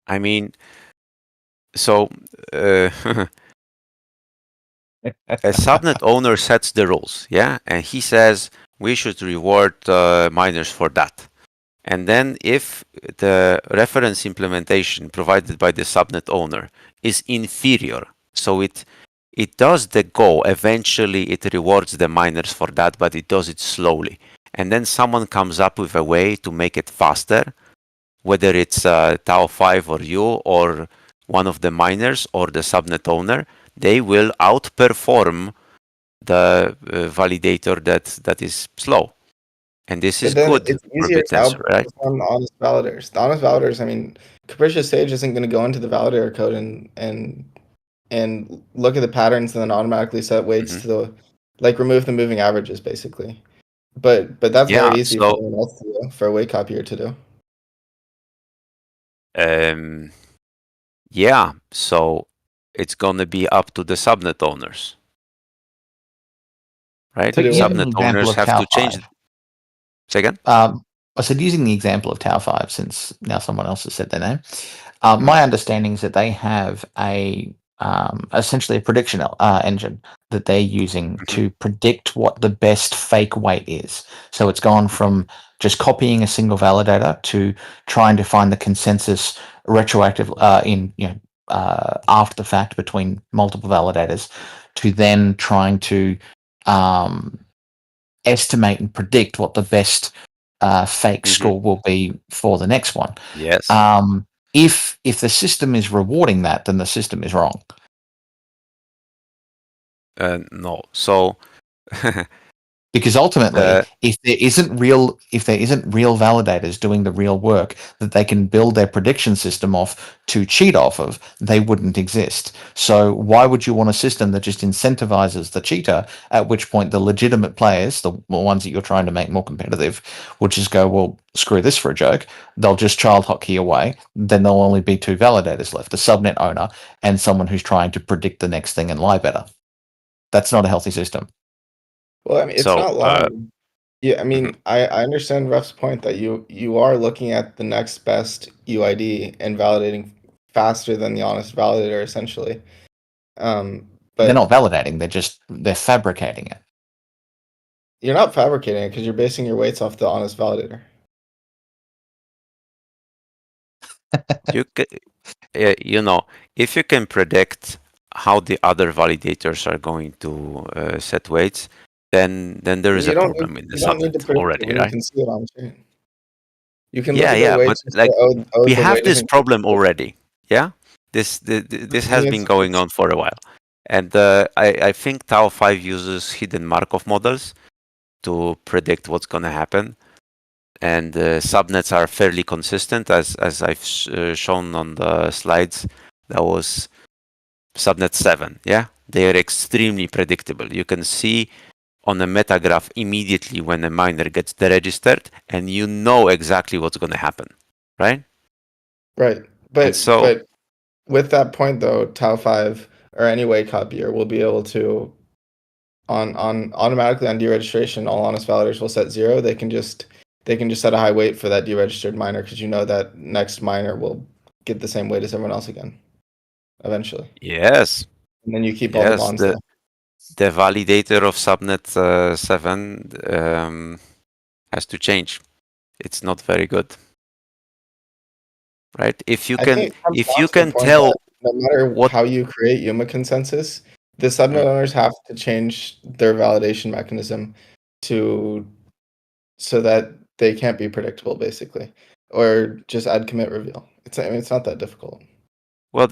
S2: I mean, so a subnet owner sets the rules, yeah, and he says we should reward miners for that. And then if the reference implementation provided by the subnet owner is inferior, so it does the go, eventually it rewards the miners for that, but it does it slowly. And then someone comes up with a way to make it faster, whether it's Tau 5 or you or one of the miners or the subnet owner, they will outperform the validator that is slow. And this is
S5: But then
S2: good
S5: it's
S2: for
S5: easier to
S2: BitTensor, right?
S5: outperform the honest validators. The honest validators, I mean, Capricious Sage isn't going to go into the validator code and look at the patterns and then automatically set weights to the remove the moving averages basically. But that's
S2: Yeah,
S5: very easy for
S2: so
S5: anyone else to do, for a weight copier to do.
S2: yeah, so it's gonna be up to the subnet owners, right?
S5: To do
S3: Using
S5: what?
S3: the
S2: Subnet
S3: example
S2: owners
S3: of
S2: have
S3: Tau
S2: to change.
S3: 5,
S2: Say again?
S3: I said using the example of Tau 5, since now someone else has said their name. My understanding is that they have a essentially a prediction engine that they're using to predict what the best fake weight is. So it's gone from just copying a single validator to trying to find the consensus retroactive after the fact between multiple validators, to then trying to estimate and predict what the best fake score will be for the next one.
S2: Yes.
S3: If the system is rewarding that, then the system is wrong.
S2: No. So
S3: Because ultimately, if there isn't real validators doing the real work that they can build their prediction system off to cheat off of, they wouldn't exist. So why would you want a system that just incentivizes the cheater, at which point the legitimate players, the ones that you're trying to make more competitive, will just go, well, screw this for a joke. They'll just child hotkey away. Then there'll only be two validators left, a subnet owner and someone who's trying to predict the next thing and lie better. That's not a healthy system.
S5: Well, I mean, it's
S2: So,
S5: not lying. Yeah, I mean, I understand Ruff's point that you are looking at the next best UID and validating faster than the honest validator, essentially.
S3: They're
S5: But
S3: not validating; they're fabricating it.
S5: you're not fabricating it because you're basing your weights off the honest validator.
S2: you if you can predict how the other validators are going to set weights, then there is a problem in the subnet already,
S5: when
S2: right?
S5: you can see it on chain. You can
S2: Yeah,
S5: look at
S2: yeah,
S5: the
S2: but
S5: weights and
S2: like
S5: say,
S2: we
S5: the
S2: have
S5: weight
S2: this
S5: isn't
S2: problem already. Yeah, this has been going on for a while, and I think Tau 5 uses hidden Markov models to predict what's going to happen, and subnets are fairly consistent, as I've shown on the slides. That was subnet 7. Yeah, they are extremely predictable. You can see on a metagraph immediately when a miner gets deregistered, and you know exactly what's going to happen, right?
S5: Right, but with that point though, Tau 5 or any weight copier will be able to on automatically on deregistration, all honest validators will set 0. They can just set a high weight for that deregistered miner because you know that next miner will get the same weight as everyone else again, eventually.
S2: Yes.
S5: And then you keep all the bonds there.
S2: The validator of subnet 7 has to change. It's not very good, right? If you can tell,
S5: no matter how you create Yuma consensus, the subnet owners have to change their validation mechanism so that they can't be predictable, basically, or just add commit reveal. It's not that difficult.
S2: Well,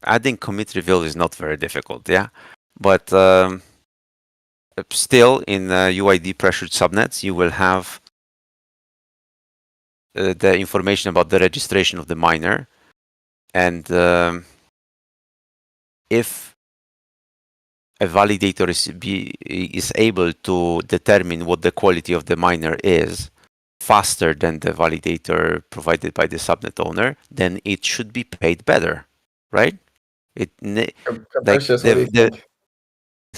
S2: adding commit reveal is not very difficult, yeah, but still in UID pressured subnets you will have the information about the registration of the miner, and if a validator is able to determine what the quality of the miner is faster than the validator provided by the subnet owner, then it should be paid better, right?
S5: Capricious, what do you think?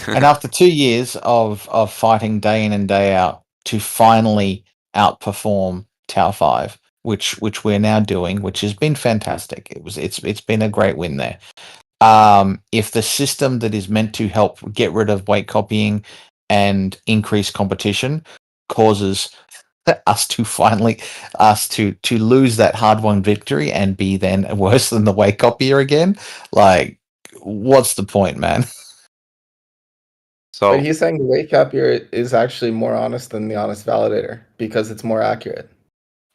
S3: And after 2 years of fighting day in and day out to finally outperform Tower 5, which we're now doing, which has been fantastic. It's been a great win there. If the system that is meant to help get rid of weight copying and increase competition causes us to lose that hard-won victory and be then worse than the weight copier again, like, what's the point, man?
S2: So
S5: But he's saying the weight copier is actually more honest than the honest validator because it's more accurate.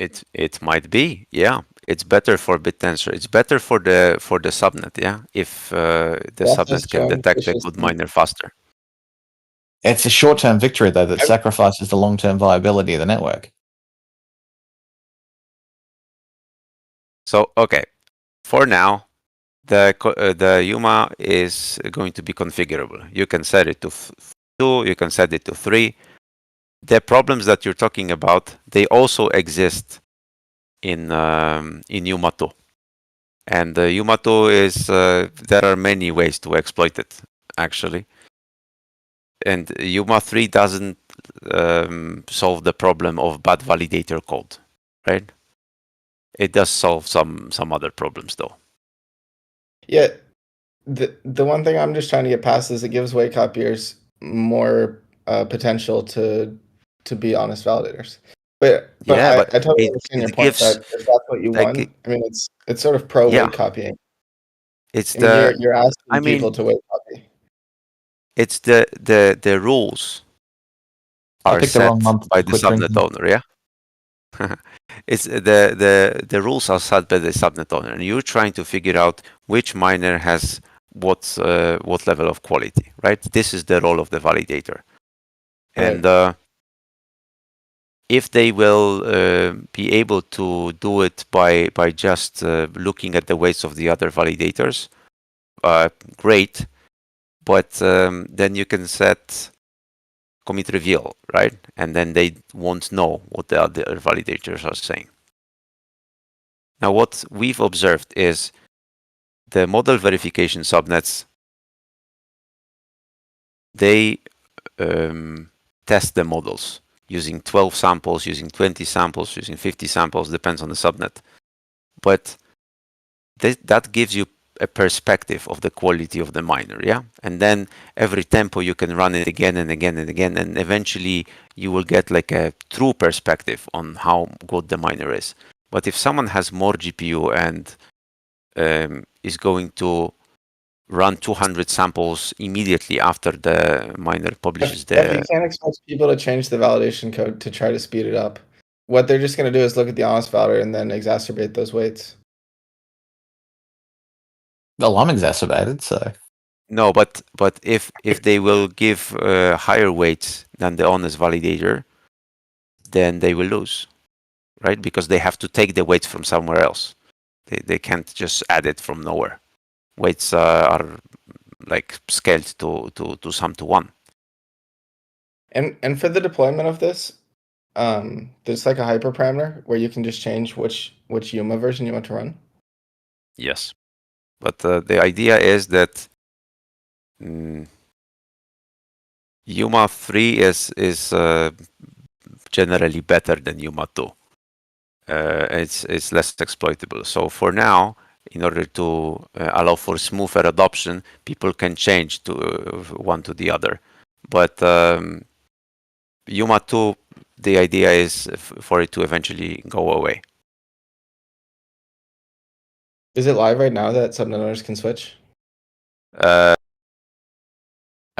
S2: it might be, yeah. It's better for BitTensor. It's better for the subnet, yeah. If the
S5: That's
S2: subnet
S5: just
S2: can
S5: showing
S2: detect a
S5: vicious
S2: good
S5: thing.
S2: miner faster.
S3: It's a short-term victory, though, that
S5: I've-
S3: sacrifices the long-term viability of the network.
S2: So okay, for now, the Yuma is going to be configurable. You can set it to 2, you can set it to 3. The problems that you're talking about, they also exist in Yuma 2. And Yuma 2 is, there are many ways to exploit it, actually. And Yuma 3 doesn't solve the problem of bad validator code, right? It does solve some other problems, though.
S5: Yeah, the one thing I'm just trying to get past is it gives weight copiers more potential to be honest validators. But
S2: Yeah, but
S5: I totally
S2: it
S5: understand your point
S2: gives,
S5: that if that's what you
S2: like,
S5: want, I mean it's sort of pro
S2: yeah.
S5: weight copying.
S2: It's
S5: I mean
S2: the
S5: you're asking
S2: I mean,
S5: people to weight copy.
S2: it's the rules
S3: I
S2: are
S3: picked the
S2: set
S3: wrong month
S2: by
S3: to
S2: the
S3: quit
S2: subnet
S3: drinking.
S2: owner, yeah. It's the rules are set by the subnet owner, and you're trying to figure out which miner has what level of quality, right? This is the role of the validator, and if they will be able to do it by just looking at the weights of the other validators, great. But then you can set commit reveal, right? And then they won't know what the other validators are saying. Now, what we've observed is the model verification subnets, they test the models using 12 samples, using 20 samples, using 50 samples, depends on the subnet. But that gives you a perspective of the quality of the miner, yeah? And then every tempo you can run it again and again and again, and eventually you will get like a true perspective on how good the miner is. But if someone has more GPU and is going to run 200 samples immediately after the miner publishes
S5: But you can't expect people to change the validation code to try to speed it up. What they're just going to do is look at the honest validator and then exacerbate those weights.
S3: Well, I'm exacerbated, so
S2: No, but if they will give higher weights than the honest validator, then they will lose, right? Because they have to take the weights from somewhere else. They can't just add it from nowhere. Weights are like scaled to sum to 1.
S5: And for the deployment of this, there's like a hyperparameter where you can just change which Yuma version you want to run.
S2: Yes, but the idea is that Yuma 3 is generally better than Yuma 2. It's less exploitable. So for now, in order to allow for smoother adoption, people can change to one to the other. But Yuma 2, the idea is for it to eventually go away.
S5: Is it live right now that subnet owners can switch?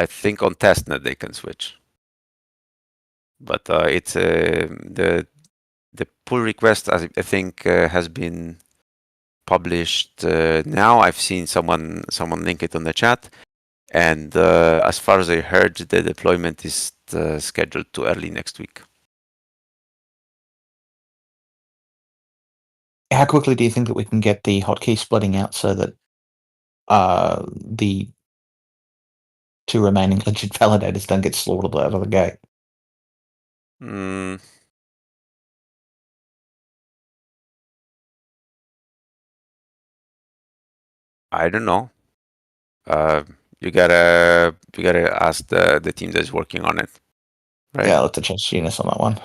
S2: I think on testnet they can switch, but it's the pull request, I think, has been published now. I've seen someone link it on the chat, and as far as I heard, the deployment is scheduled to early next week.
S3: How quickly do you think that we can get the hotkey splitting out so that the 2 remaining legit validators don't get slaughtered out of the gate?
S2: Mm, I don't know. You gotta ask the team that's working on it, right?
S3: Yeah, I'll have to trust Eunice on that one.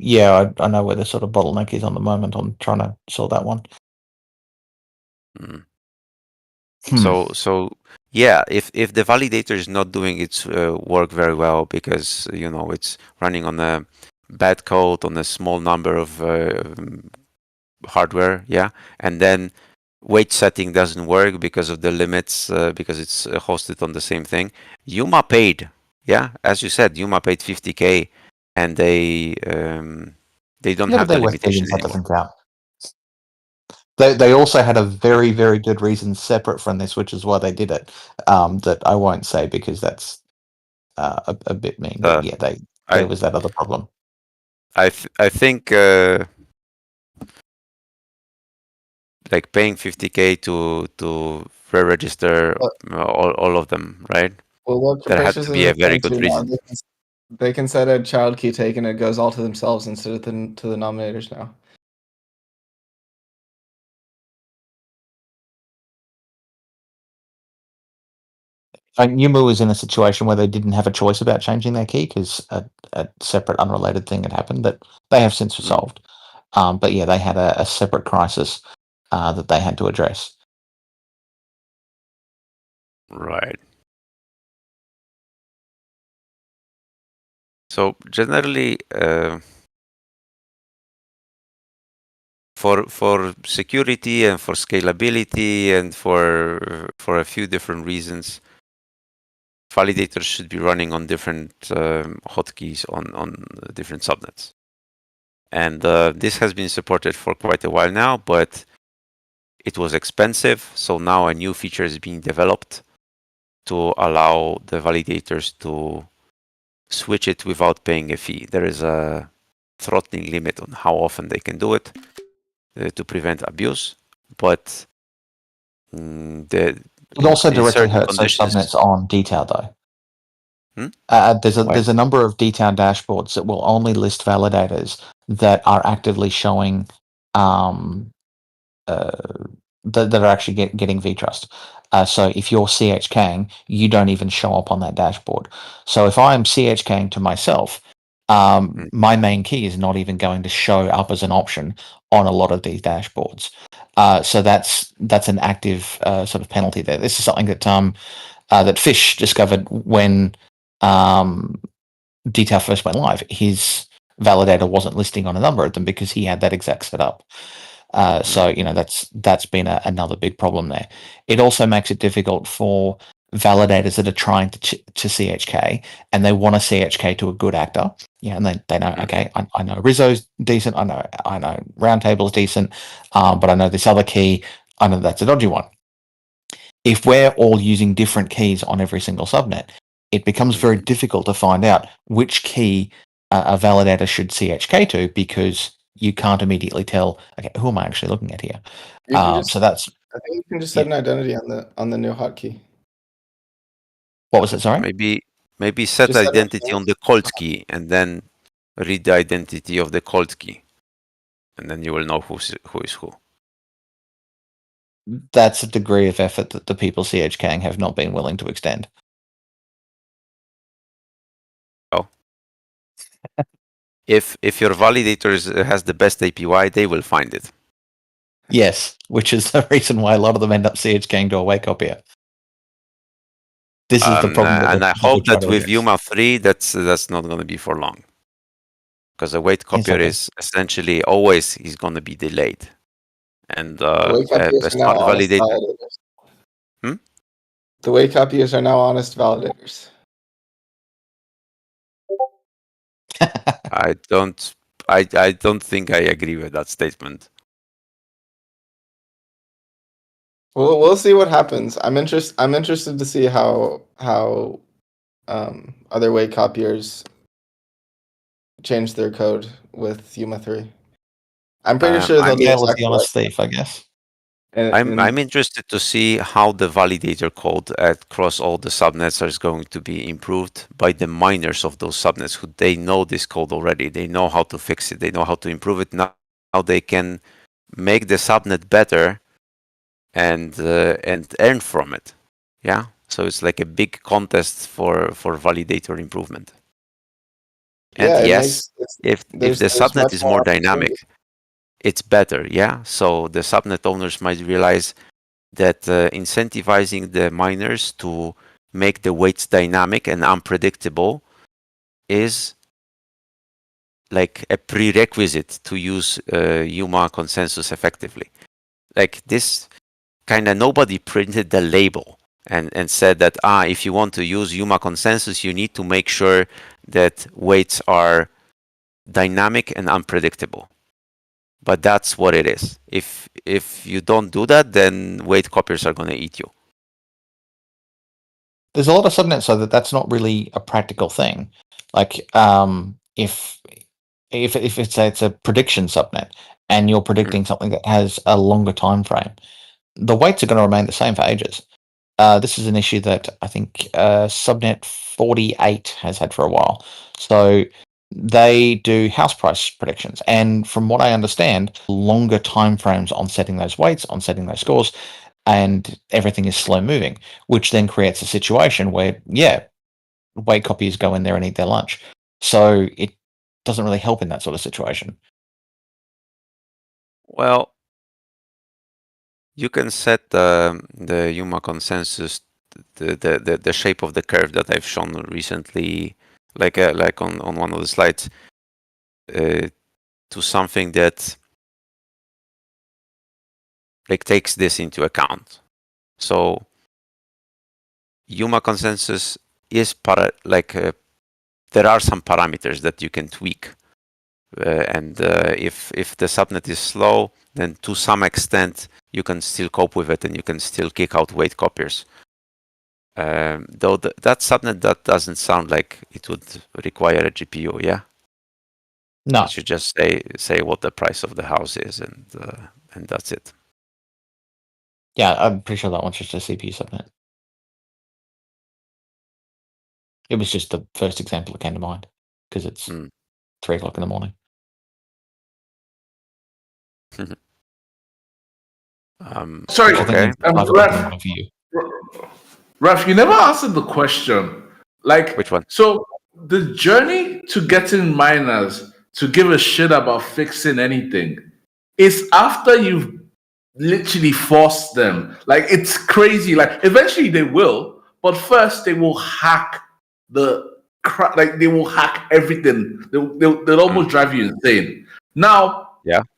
S3: Yeah, I know where the sort of bottleneck is on the moment on trying to solve that one.
S2: Mm.
S3: Hmm.
S2: So yeah, if the validator is not doing its work very well because it's running on a bad code on a small number of hardware, yeah, and then weight setting doesn't work because of the limits because it's hosted on the same thing. Yuma paid, yeah, as you said, Yuma paid 50K, and they don't
S3: Yeah,
S2: have
S3: but they
S2: the
S3: were
S2: limitations
S3: that
S2: anymore.
S3: doesn't count. They also had a very, very good reason separate from this, which is why they did it. That I won't say because that's a bit mean. But yeah, there was that other problem.
S2: I think like paying 50K to re-register all of them, right?
S5: Well, what
S2: There had
S5: Capricious
S2: to
S5: is
S2: be a very
S5: referring
S2: good
S5: to now,
S2: reason.
S5: they can set a child key take and it goes all to themselves instead of to the nominators now.
S3: Yuma was in a situation where they didn't have a choice about changing their key because a separate, unrelated thing had happened that they have since resolved. But yeah, they had a separate crisis that they had to address.
S2: Right. So generally, for security and for scalability and for a few different reasons, validators should be running on different hotkeys on different subnets. And this has been supported for quite a while now, but it was expensive. So now a new feature is being developed to allow the validators to switch it without paying a fee. There is a throttling limit on how often they can do it to prevent abuse, but
S3: It also
S2: in
S3: directly
S2: certain
S3: hurts those
S2: conditions.
S3: subnets on detail though.
S2: Why?
S3: There's a number of detail dashboards that will only list validators that are actively showing that are actually getting vtrust. So if you're CHKing, you don't even show up on that dashboard. So if I'm CHKing to myself, my main key is not even going to show up as an option on a lot of these dashboards. So that's an active sort of penalty there. This is something that that Fish discovered when Detail first went live. His validator wasn't listing on a number of them because he had that exact setup. So that's been another big problem there. It also makes it difficult for validators that are trying to CHK and they want to CHK to a good actor. Yeah, and they know, okay, I know Rizzo's decent, I know Roundtable's decent, but I know this other key, I know that's a dodgy one. If we're all using different keys on every single subnet, it becomes very difficult to find out which key a validator should CHK to because you can't immediately tell, okay, who am I actually looking at here? So that's.
S5: I think you can just set an identity on the new hotkey.
S3: What was it? Sorry.
S2: Maybe set
S5: Just set
S2: identity on the cold key and then read the identity of the cold key, and then you will know who is who.
S3: That's a degree of effort that the people CHKing have not been willing to extend.
S2: Oh. If your validator has the best APY, they will find it.
S3: Yes, which is the reason why a lot of them end up CHKing to a wake copier. This is the problem.
S2: And I hope that with Yuma 3, that's not going to be for long. Because the wait copier is essentially always is going to be delayed. And a smart validator.
S5: The wait copiers are now honest validators.
S2: I don't think I agree with that statement.
S5: Well, we'll see what happens. I'm interested to see how other wait copiers change their code with Yuma 3. I'm pretty sure they'll do
S3: Tale of
S5: exactly
S3: the honest thief, I guess.
S2: I'm interested to see how the validator code across all the subnets is going to be improved by the miners of those subnets who they know this code already. They know how to fix it. They know how to improve it. Now they can make the subnet better and earn from it. Yeah. So it's like a big contest for validator improvement. And
S5: Yeah,
S2: yes, if the
S5: there's
S2: subnet
S5: much
S2: is more
S5: opportunity.
S2: dynamic, it's better. Yeah. So the subnet owners might realize that incentivizing the miners to make the weights dynamic and unpredictable is like a prerequisite to use Yuma consensus effectively. Like this kind of nobody printed the label and said that if you want to use Yuma consensus, you need to make sure that weights are dynamic and unpredictable. But that's what it is. If you don't do that, then weight copiers are going to eat you.
S3: There's a lot of subnets so that's not really a practical thing. Like if it's a prediction subnet and you're predicting something that has a longer time frame, the weights are going to remain the same for ages. This is an issue that I think subnet 48 has had for a while. So they do house price predictions, and from what I understand, longer time frames on setting those weights, on setting those scores, and everything is slow moving, which then creates a situation where weight copiers go in there and eat their lunch. So it doesn't really help in that sort of situation.
S2: Well, you can set the Yuma consensus, the shape of the curve that I've shown recently, like on one of the slides, to something that like takes this into account. So Yuma consensus is there are some parameters that you can tweak, and if the subnet is slow, then to some extent you can still cope with it and you can still kick out weight copiers. Though that subnet, that doesn't sound like it would require a GPU, yeah?
S3: No.
S2: You should just say what the price of the house is, and that's it.
S3: Yeah, I'm pretty sure that one's just a CPU subnet. It was just the first example that came to mind because it's 3 o'clock in the morning.
S4: Sorry,
S2: okay.
S4: Raf, you never answered the question. Like,
S2: which one?
S4: So the journey to getting miners to give a shit about fixing anything is after you've literally forced them. Like, it's crazy. Like, eventually they will, but first they will hack they will hack everything. They'll almost drive you insane. Now,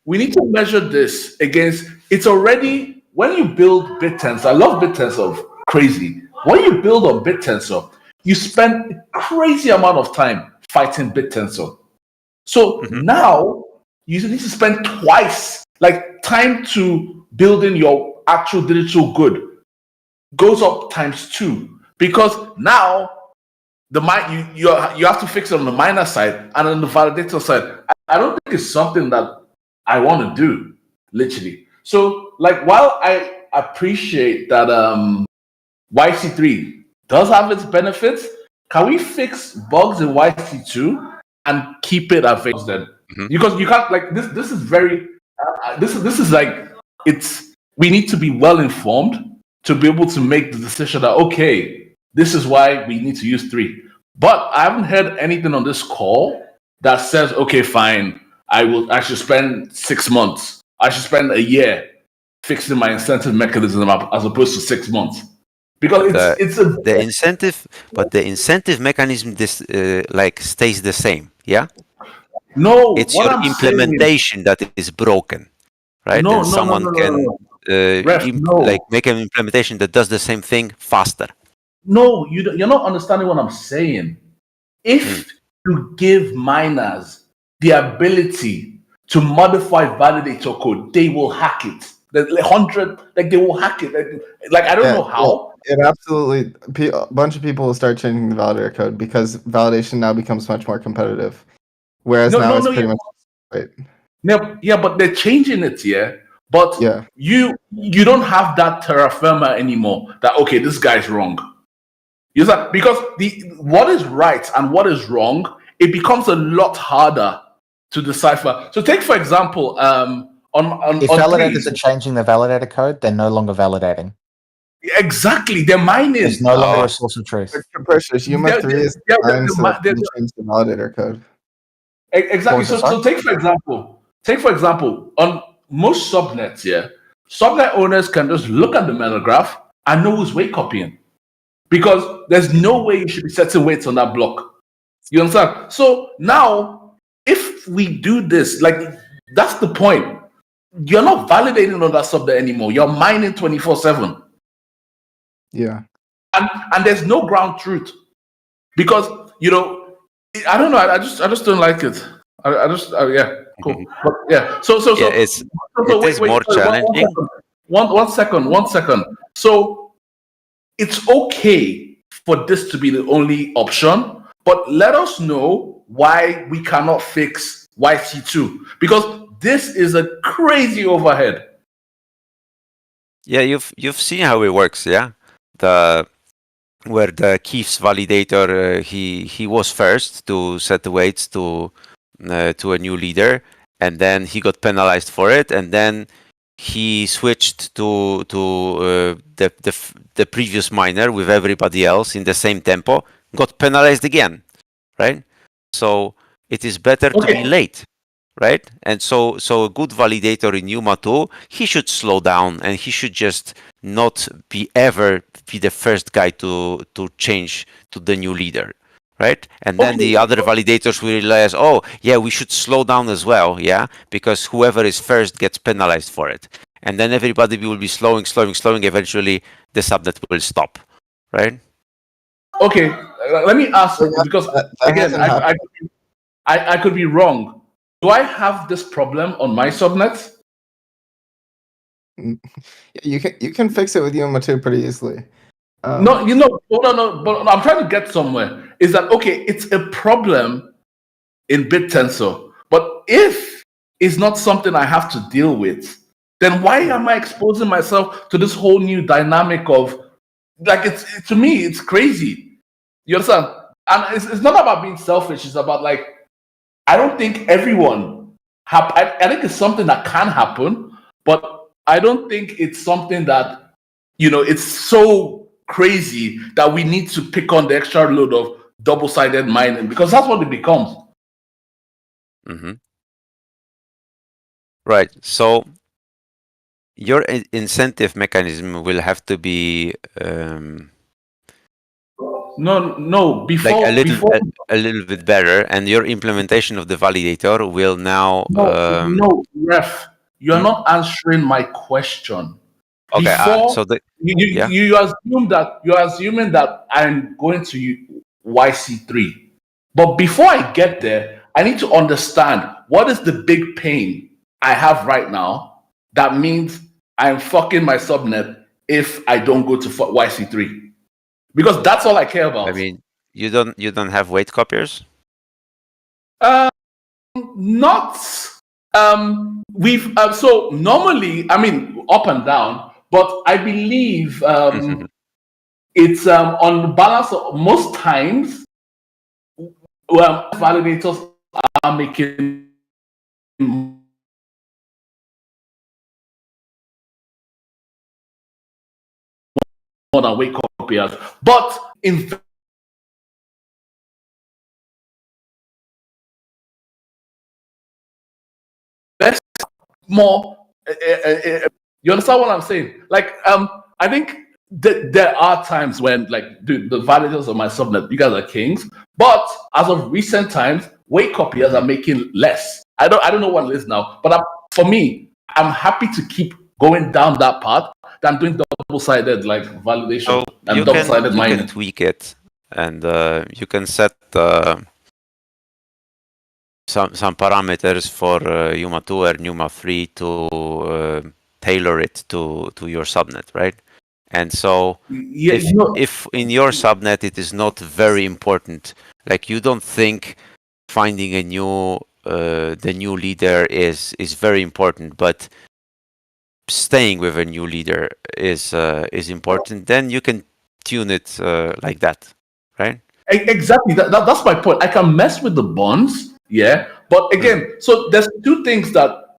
S4: we need to measure this against. It's already when you build BitTensor. I love BitTensor, crazy. When you build on BitTensor, you spend a crazy amount of time fighting BitTensor. So now you need to spend twice, like time to building your actual digital good goes up ×2 because now you have to fix it on the miner side and on the validator side. I don't think it's something that I want to do, literally. So, like, while I appreciate that YC3 does have its benefits, can we fix bugs in YC2 and keep it available then? Because you can't, like, this is very this is like, we need to be well informed to be able to make the decision that, okay, this is why we need to use 3. But I haven't heard anything on this call that says, okay, fine, I should spend 6 months. I should spend a year fixing my incentive mechanism as opposed to 6 months. Because the
S2: incentive mechanism stays the same, yeah?
S4: No,
S2: it's your implementation that is broken, right?
S4: No,
S2: and someone can make an implementation that does the same thing faster.
S4: No, you're not understanding what I'm saying. If you give miners the ability to modify validator code, they will hack it. They will hack it. Like I don't know how.
S5: Well, it absolutely. A bunch of people will start changing the validator code because validation now becomes much more competitive. Whereas now it's pretty much. Wait.
S4: Yeah, but they're changing it, yeah. But
S5: Yeah.
S4: you don't have that terra firma anymore. That okay, this guy's wrong. You know, because what is right and what is wrong, it becomes a lot harder to decipher. So take for example,
S3: If
S4: on
S3: validators
S4: three,
S3: are changing the validator code, they're no longer validating.
S4: exactly, they're mining.
S3: It's no longer
S2: Oh.
S3: a source of truth.
S5: Precious, Yuma
S4: They're-
S5: 3 is
S4: they're-
S5: designed so that
S4: they're-
S5: you can change the validator code.
S4: Exactly.
S3: What was
S4: So take for example, on most subnets, yeah, subnet owners can just look at the meta graph and know who's weight copying. Because there's no way you should be setting weights on that block. You understand? So now, if we do this, like that's the point. You're not validating on that subnet anymore. You're mining 24/7.
S5: Yeah.
S4: And there's no ground truth. Because I don't know, I just don't like it. I just yeah, cool. But yeah. So
S2: Yeah, it is more
S4: sorry,
S2: challenging.
S4: One second. So it's okay for this to be the only option, but let us know why we cannot fix YC2 because this is a crazy overhead.
S2: Yeah, you've seen how it works, yeah. Where the Keith's validator he was first to set the weights to a new leader, and then he got penalized for it, and then he switched to the previous miner with everybody else in the same tempo, got penalized again, right? So it is better to be late, right? And so a good validator in Yuma 2, he should slow down and he should just not ever be the first guy to change to the new leader, right? And then the other validators will realize, oh yeah, we should slow down as well, yeah, because whoever is first gets penalized for it. And then everybody will be slowing. Eventually the subnet will stop, right?
S4: Okay, let me ask because again, I could be wrong. Do I have this problem on my subnet?
S5: You can fix it with Yuma 2 pretty easily.
S4: No, but I'm trying to get somewhere. Is that okay? It's a problem in BitTensor, but if it's not something I have to deal with, then why am I exposing myself to this whole new dynamic of like to me it's crazy. You understand? And it's not about being selfish. It's about like I don't think everyone I think it's something that can happen, but I don't think it's something that it's so crazy that we need to pick on the extra load of double-sided mining because that's what it becomes.
S2: Mm-hmm. Right. So your incentive mechanism will have to be
S4: no before
S2: like a little bit better, and your implementation of the validator will now
S4: no ref, you're not answering my question.
S2: Okay,
S4: before,
S2: so
S4: you assume that you're assuming that I'm going to YC3, but before I get there, I need to understand what is the big pain I have right now that means I'm fucking my subnet if I don't go to YC3, because that's all I care about.
S2: I mean, you don't have weight copiers?
S4: Not we've so normally, I mean, up and down, but I believe it's on balance. Most times, validators are making more than weight copiers, but in more. You understand what I'm saying? Like, I think that there are times when, like, dude, the validators of my subnet, you guys are kings. But as of recent times, weight copiers are making less. I don't know what it is now. But for me, I'm happy to keep going down that path than doing double-sided like validation and double-sided mining.
S2: You can tweak it, and you can set some parameters for Yuma 2 or Yuma 3 to tailor it to your subnet, right? And so if in your subnet it is not very important, like you don't think finding a new the new leader is very important, but staying with a new leader is important. Then you can tune it like that, right?
S4: Exactly. That's my point. I can mess with the bonds, yeah. But again, so there's two things that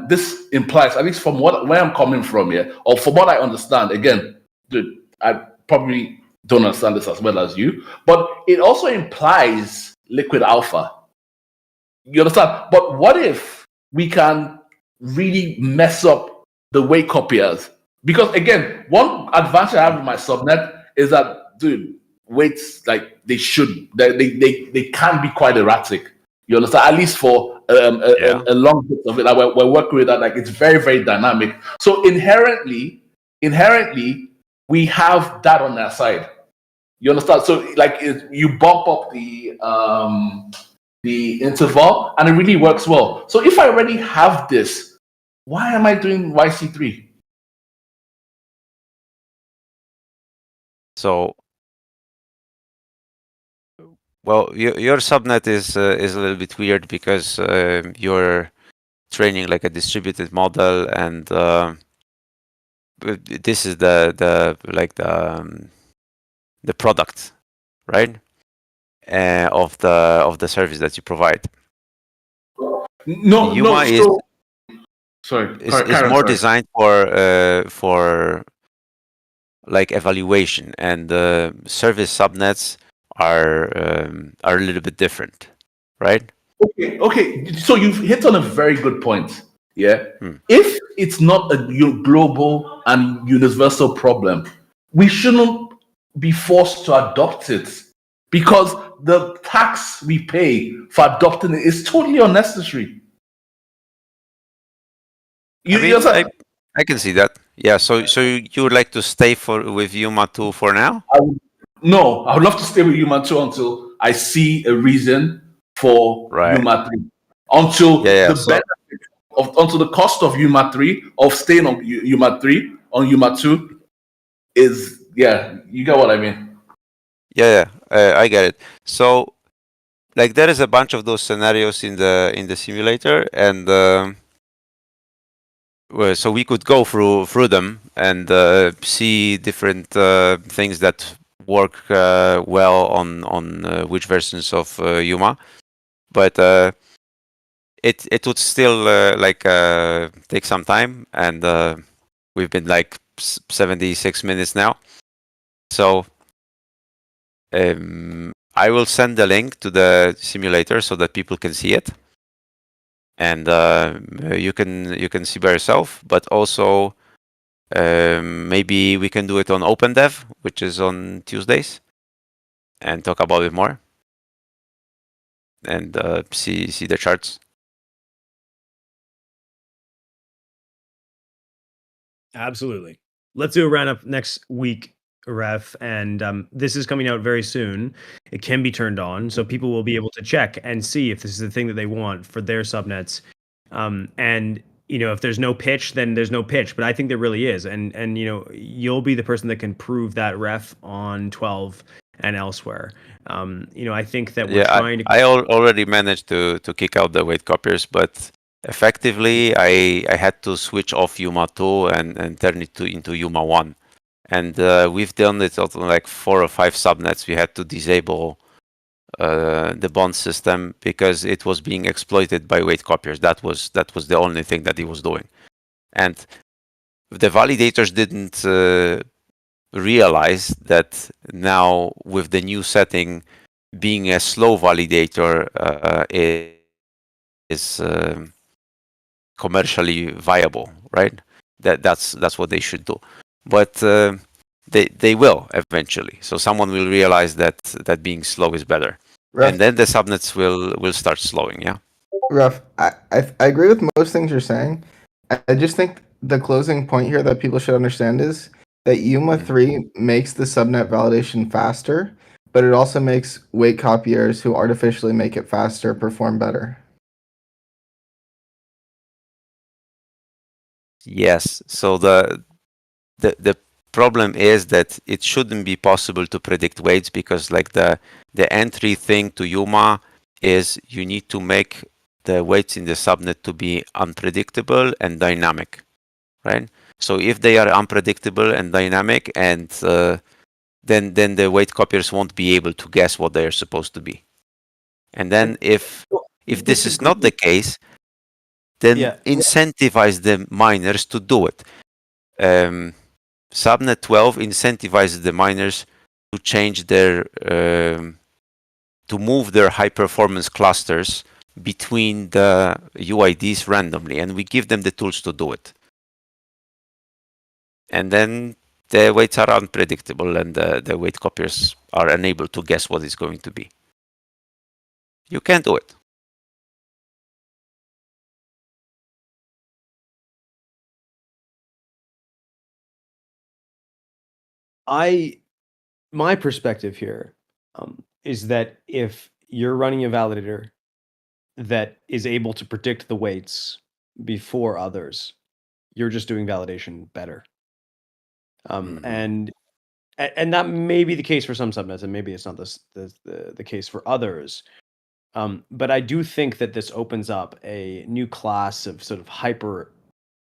S4: this implies, at least from where I'm coming from, yeah, or from what I understand. Again, dude, I probably don't understand this as well as you, but it also implies liquid alpha. You understand? But what if we can really mess up the weight copiers? Because again, one advantage I have with my subnet is that, dude, weights like they can be quite erratic. You understand? At least for a long bit of it, like we're working with that. Like it's very, very dynamic. So inherently, we have that on our side. You understand? So like you bump up the interval, and it really works well. So if I already have this, why am I doing YC3?
S2: So, well, your subnet is a little bit weird because you're training like a distributed model, and this is the product, right? Of the service that you provide. Yuma is more designed for like evaluation, and service subnets are a little bit different, right?
S4: Okay. So you've hit on a very good point. Yeah. If it's not a global and universal problem, we shouldn't be forced to adopt it, because the tax we pay for adopting it is totally unnecessary.
S2: I can see that. Yeah. So you would like to stay with Yuma 2 for now?
S4: No, I would love to stay with Yuma 2 until I see a reason for Yuma 3. Until until the cost of Yuma 3 of staying on Yuma 3 on Yuma 2 is, you get what I mean.
S2: I get it. So like there is a bunch of those scenarios in the simulator, and so we could go through them and see different things that work well on which versions of Yuma, but it would still take some time, and we've been like 76 minutes now, so I will send the link to the simulator so that people can see it, and you can see by yourself. But also maybe we can do it on OpenDev, which is on Tuesdays, and talk about it more, and see the charts.
S1: Absolutely. Let's do a roundup next week, Ref, and this is coming out very soon. It can be turned on, so people will be able to check and see if this is the thing that they want for their subnets. And if there's no pitch, then there's no pitch. But I think there really is, and you'll be the person that can prove that, Ref, on 12 and elsewhere. I think that we're trying to.
S2: I already managed to kick out the weight copiers, but effectively I had to switch off Yuma 2 and turn it into Yuma 1. And we've done it on like 4 or 5 subnets. We had to disable the bond system because it was being exploited by weight copiers. That was the only thing that it was doing. And the validators didn't realize that now with the new setting, being a slow validator is commercially viable, right? That's what they should do. But they will eventually. So someone will realize that being slow is better, and then the subnets will start slowing. Yeah.
S5: Ruff, I agree with most things you're saying. I just think the closing point here that people should understand is that Yuma 3 makes the subnet validation faster, but it also makes weight copiers who artificially make it faster perform better.
S2: Yes. So the problem is that it shouldn't be possible to predict weights, because like the entry thing to Yuma is you need to make the weights in the subnet to be unpredictable and dynamic, right? So if they are unpredictable and dynamic, and then the weight copiers won't be able to guess what they are supposed to be. And then if this is not the case, then incentivize the miners to do it. Subnet 12 incentivizes the miners to change their to move their high performance clusters between the UIDs randomly, and we give them the tools to do it. And then the weights are unpredictable, and the weight copiers are unable to guess what it's going to be. You can do it.
S1: My perspective here is that if you're running a validator that is able to predict the weights before others, you're just doing validation better. And that may be the case for some subnets, and maybe it's not the case for others. But I do think that this opens up a new class of sort of hyper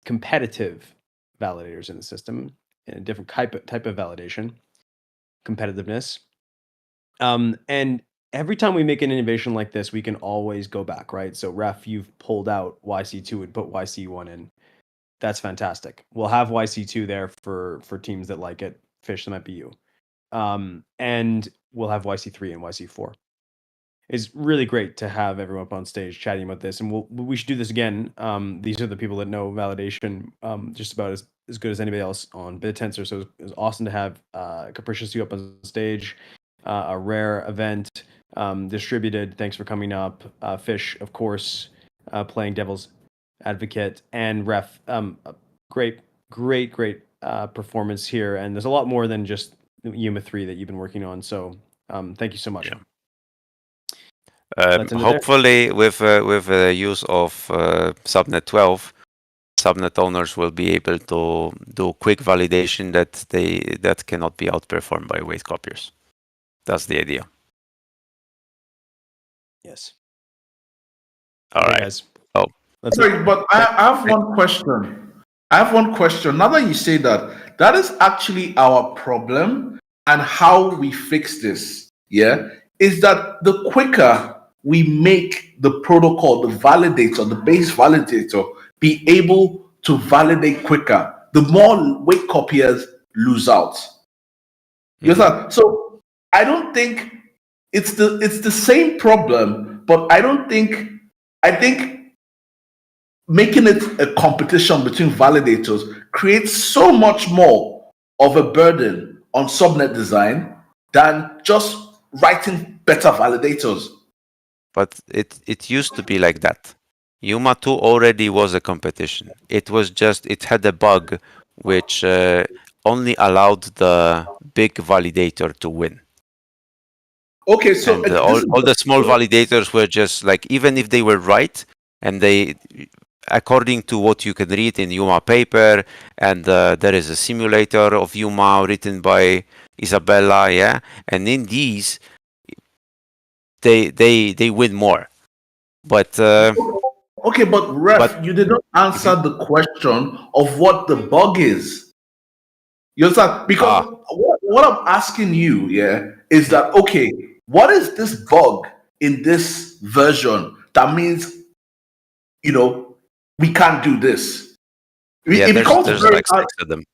S1: competitive validators in the system, and a different type of validation, competitiveness. And every time we make an innovation like this, we can always go back, right? So Ref, you've pulled out YC2 and put YC1 in. That's fantastic. We'll have YC2 there for teams that like it. Fish, that might be you. And we'll have YC3 and YC4. It's really great to have everyone up on stage chatting about this, and we should do this again. These are the people that know validation just about as good as anybody else on BitTensor. So it was awesome to have Capricious you up on stage. A rare event, distributed. Thanks for coming up. Fish, of course, playing devil's advocate, and Ref. Great performance here, and there's a lot more than just Yuma 3 that you've been working on. So thank you so much.
S2: Yeah. Hopefully, with the use of subnet 12, subnet owners will be able to do quick validation that cannot be outperformed by weight copiers. That's the idea.
S1: Yes.
S2: All right.
S1: Guys.
S2: Oh,
S4: sorry, but I have one question. Now that you say that, that is actually our problem, and how we fix this, is that the quicker we make the protocol, the validator, the base validator, be able to validate quicker, the more weight copiers lose out. Mm-hmm. So I don't think it's the same problem, but I think making it a competition between validators creates so much more of a burden on subnet design than just writing better validators.
S2: But it used to be like that. Yuma 2 already was a competition. It was just, it had a bug which only allowed the big validator to win.
S4: Okay, so
S2: and all the small validators were just like, even if they were right, and they, according to what you can read in Yuma paper, and there is a simulator of Yuma written by Isabella, and in these, they win more. But
S4: okay, but Ref, you did not answer the question of what the bug is. You understand? Because what I'm asking you, is that, okay, what is this bug in this version that means, we can't do this? It becomes
S2: there's
S4: very
S2: like
S4: hard.
S2: 6 of them.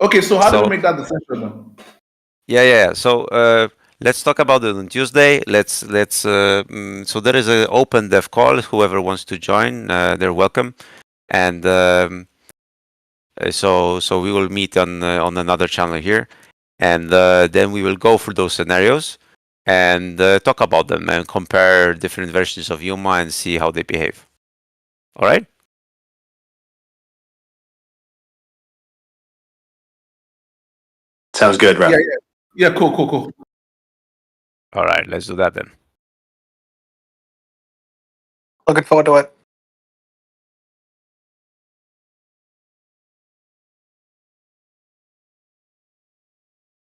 S4: Okay, so how do we make that decision then?
S2: So let's talk about it on Tuesday. So there is an open dev call. Whoever wants to join, they're welcome. And so we will meet on another channel here, and then we will go through those scenarios and talk about them and compare different versions of Yuma and see how they behave. All right?
S6: Sounds good, Ref.
S4: Yeah, cool.
S2: All right, let's do that then.
S5: Looking forward to it.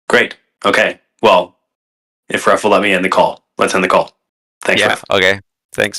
S6: Great. Okay. Well, if Ref will let me end the call, let's end the call. Thanks, Ref.
S2: Okay. Thanks.